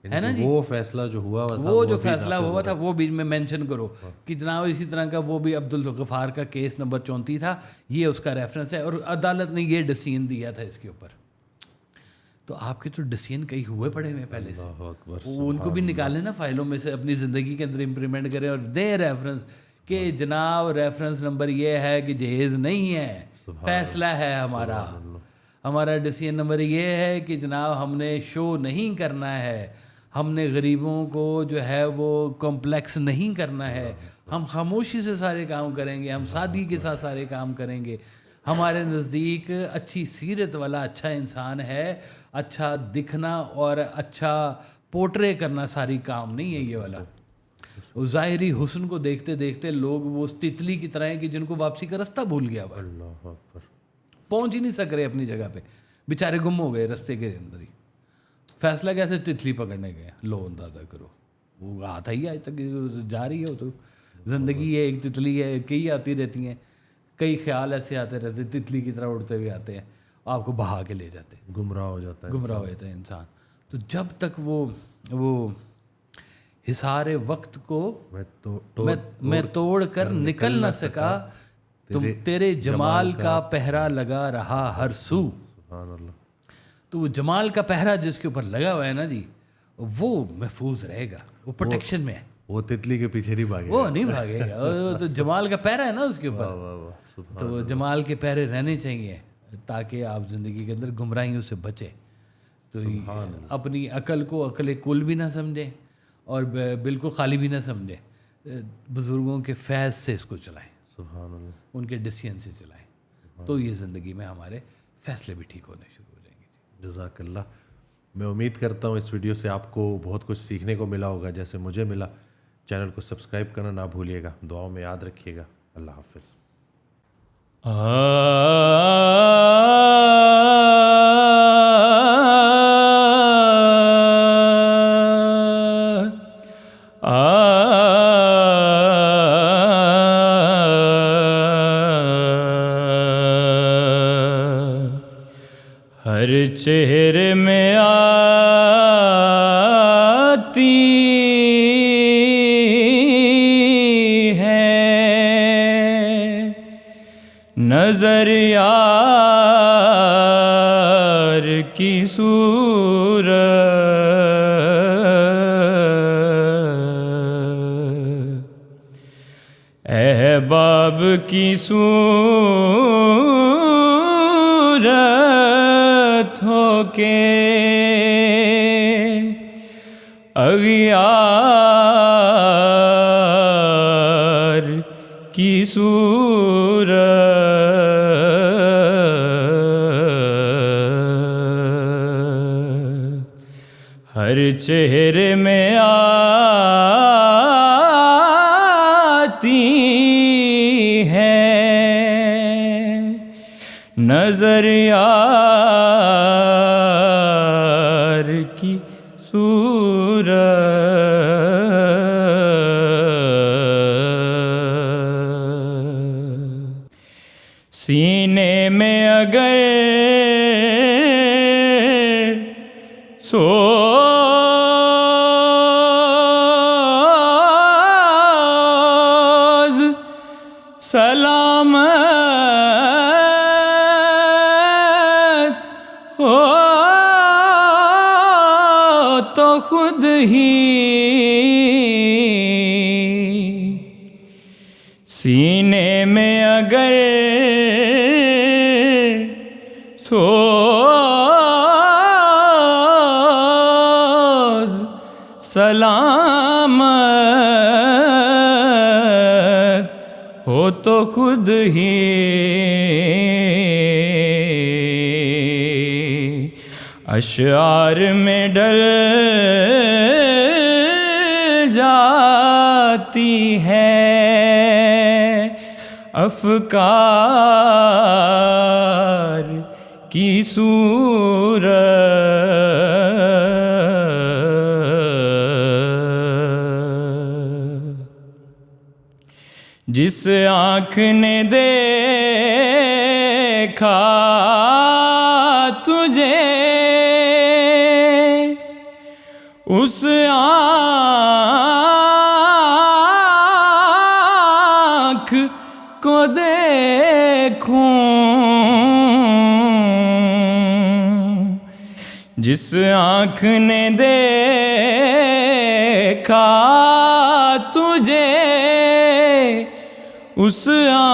ہے نا جی. وہ فیصلہ جو ہوا وہ جو فیصلہ ہوا تھا وہ بیچ میں مینشن کرو کہ جناب اسی طرح کا وہ بھی عبدالغفار کا کیس نمبر 34 تھا, یہ اس کا ریفرنس ہے اور عدالت نے یہ ڈیسیژن دیا تھا اس کے اوپر. تو آپ کے تو ڈیسیژن کئی ہوئے پڑے ہوئے پہلے سے, ان کو بھی نکالیں نا فائلوں میں سے, اپنی زندگی کے اندر امپلیمنٹ کریں اور دیں ریفرنس کہ جناب ریفرنس نمبر یہ ہے کہ جہیز نہیں ہے, فیصلہ ہے ہمارا. ہمارا ڈیسیژن نمبر یہ ہے کہ جناب ہم نے شو نہیں کرنا ہے, ہم نے غریبوں کو جو ہے وہ کمپلیکس نہیں کرنا ہے, ہم خاموشی سے سارے کام کریں گے, ہم سادگی کے ساتھ سارے کام کریں گے. ہمارے نزدیک اچھی سیرت والا اچھا انسان ہے, اچھا دکھنا اور اچھا پورٹرے کرنا ساری کام نہیں ہے یہ والا. ظاہری حسن کو دیکھتے دیکھتے لوگ وہ اس تتلی کی طرح ہیں کہ جن کو واپسی کا رستہ بھول گیا, اللہ اکبر, پہنچ ہی نہیں سک رہے اپنی جگہ پہ, بیچارے گم ہو گئے رستے کے اندر ہی. فیصلہ کیسے تتلی پکڑنے گئے, لو اندازہ کرو, وہ آتا ہی آج تک جا رہی ہے. وہ تو زندگی ہے, ایک تتلی ہے, کئی آتی رہتی ہیں, کئی خیال ایسے آتے رہتے ہیں تتلی کی طرح اڑتے ہوئے آتے ہیں, آپ کو بہا کے لے جاتے ہیں, گمراہ ہو جاتا ہے انسان. تو جب تک وہ حصار وقت کو میں توڑ کر نکل نہ سکا, تم تیرے جمال کا پہرا لگا رہا ہر سو. سبحان اللہ. تو وہ جمال کا پہرا جس کے اوپر لگا ہوا ہے نا جی, وہ محفوظ رہے گا, وہ پروٹیکشن میں ہے, وہ تتلی کے پیچھے نہیں بھاگے, وہ نہیں بھاگے گا. تو جمال کا پہرا ہے نا اس کے اوپر, تو جمال کے پہرے رہنے چاہیے تاکہ آپ زندگی کے اندر گمراہیوں سے بچیں. تو اپنی عقل کو عقل کل بھی نہ سمجھیں اور بالکل خالی بھی نہ سمجھیں, بزرگوں کے فیض سے اس کو چلائیں, سبحان اللہ, ان کے ڈیسیژن سے چلائیں, تو یہ زندگی میں ہمارے فیصلے بھی ٹھیک ہونے شروع ہو جائیں گے. جزاک اللہ. میں امید کرتا ہوں اس ویڈیو سے آپ کو بہت کچھ سیکھنے کو ملا ہوگا جیسے مجھے ملا. چینل کو سبسکرائب کرنا نہ بھولیے گا, دعاؤں میں یاد رکھیے گا. اللہ حافظ. ہر چہرے میں آتی ہے نظر یار کی صورت. رب کی صورت ہو کے اغیار کی صورت ہر چہرے میں آتی ہے، نظر یار کی صورت سینے میں اگر سوز سلامت ہو تو خود ہی سینے میں اگر سوز سلامت ہو تو خود ہی اشعار میں ڈل جاتی ہے افکار کی صورت جس آنکھ نے دیکھا تجھے اس آنکھ کو دیکھوں، جس آنکھ نے دیکھا تجھے اس آنکھ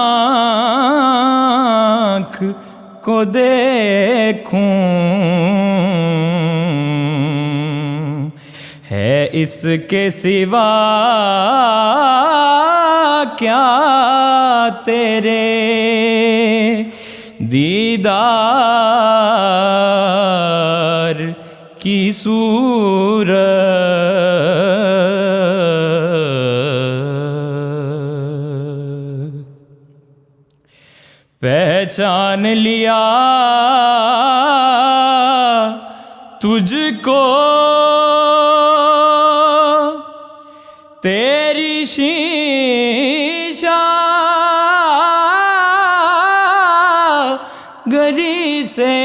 کو دیکھوں، ہے اس کے سوا کیا تیرے دیدار کی صورت پہچان لیا تجھ کو تیری شیشہ گری سے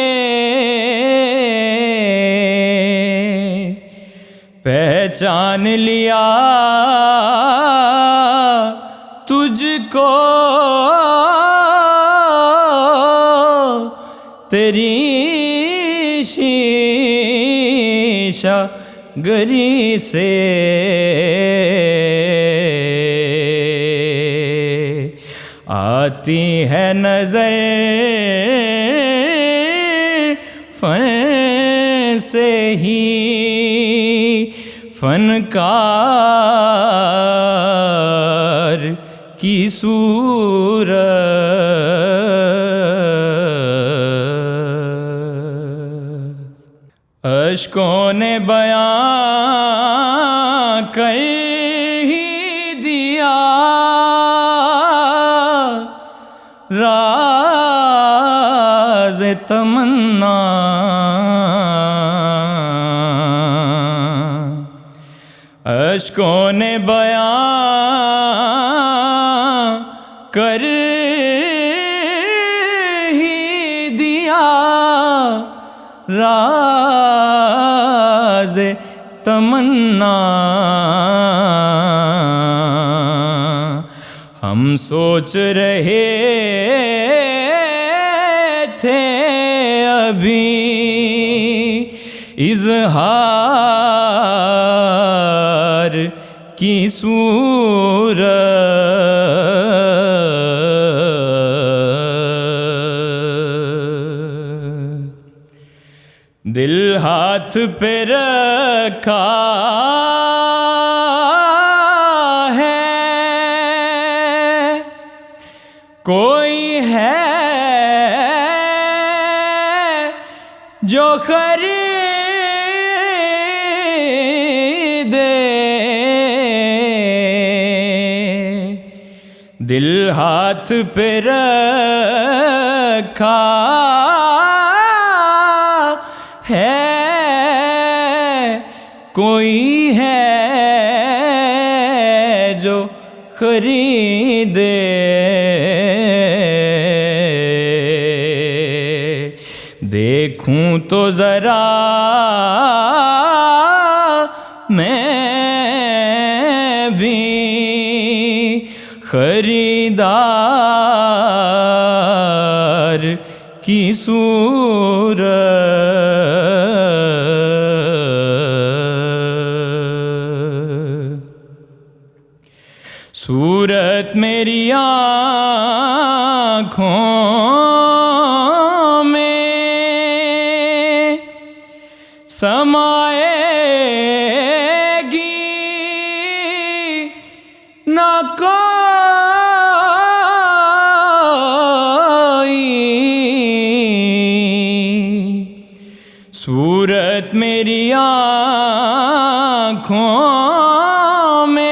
پہچان لیا تجھ کو تیری شیشہ گری سے آتی ہے نظر فن سے ہی فنکار کی صورت اشکوں نے بیان کر ہی دیا راز تمنا، اشکوں نے بیان کر ہی دیا راز تمنا، ہم سوچ رہے تھے ابھی اظہار کی صورت ہاتھ پہ رکھا ہے، کوئی ہے جو خریدے، دل ہاتھ پہ رکھا ہے، کوئی ہے جو خریدے، دیکھوں تو ذرا میں بھی خریدار کی صورت میری آنکھوں میں سمائے گی نہ کوئی، صورت میری آنکھوں میں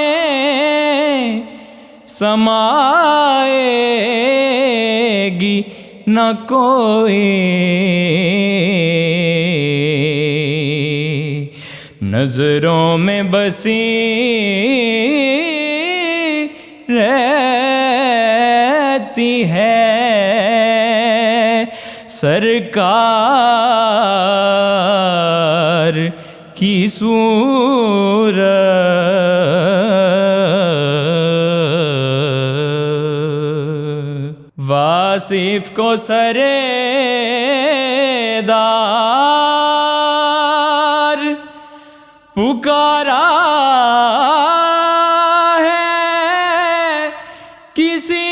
سمائے گی نہ کوئی، نظروں میں بسی رہتی ہے سرکار کی صورت، واصف کو سرے دار پکارا ہے، کسی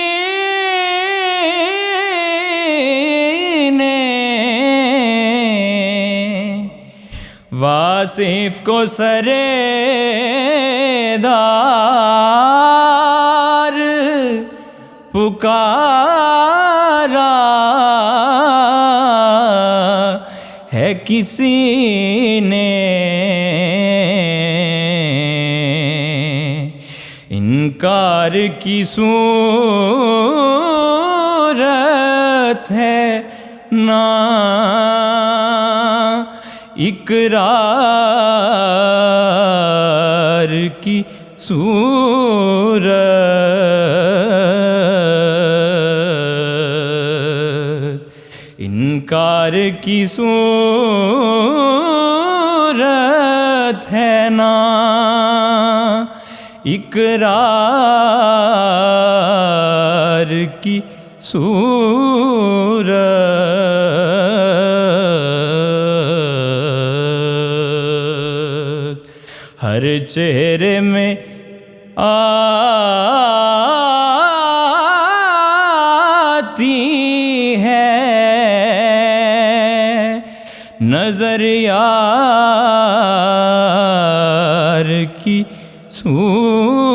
نے واصف کو سرے دار پکارا ہے کسی نے، انکار کی صورت ہے نہ اقرار کی صورت، انکار کی صورت ہے نا اقرار کی صورت، ہر چہرے میں آتی ہے نظر یار کی صورت،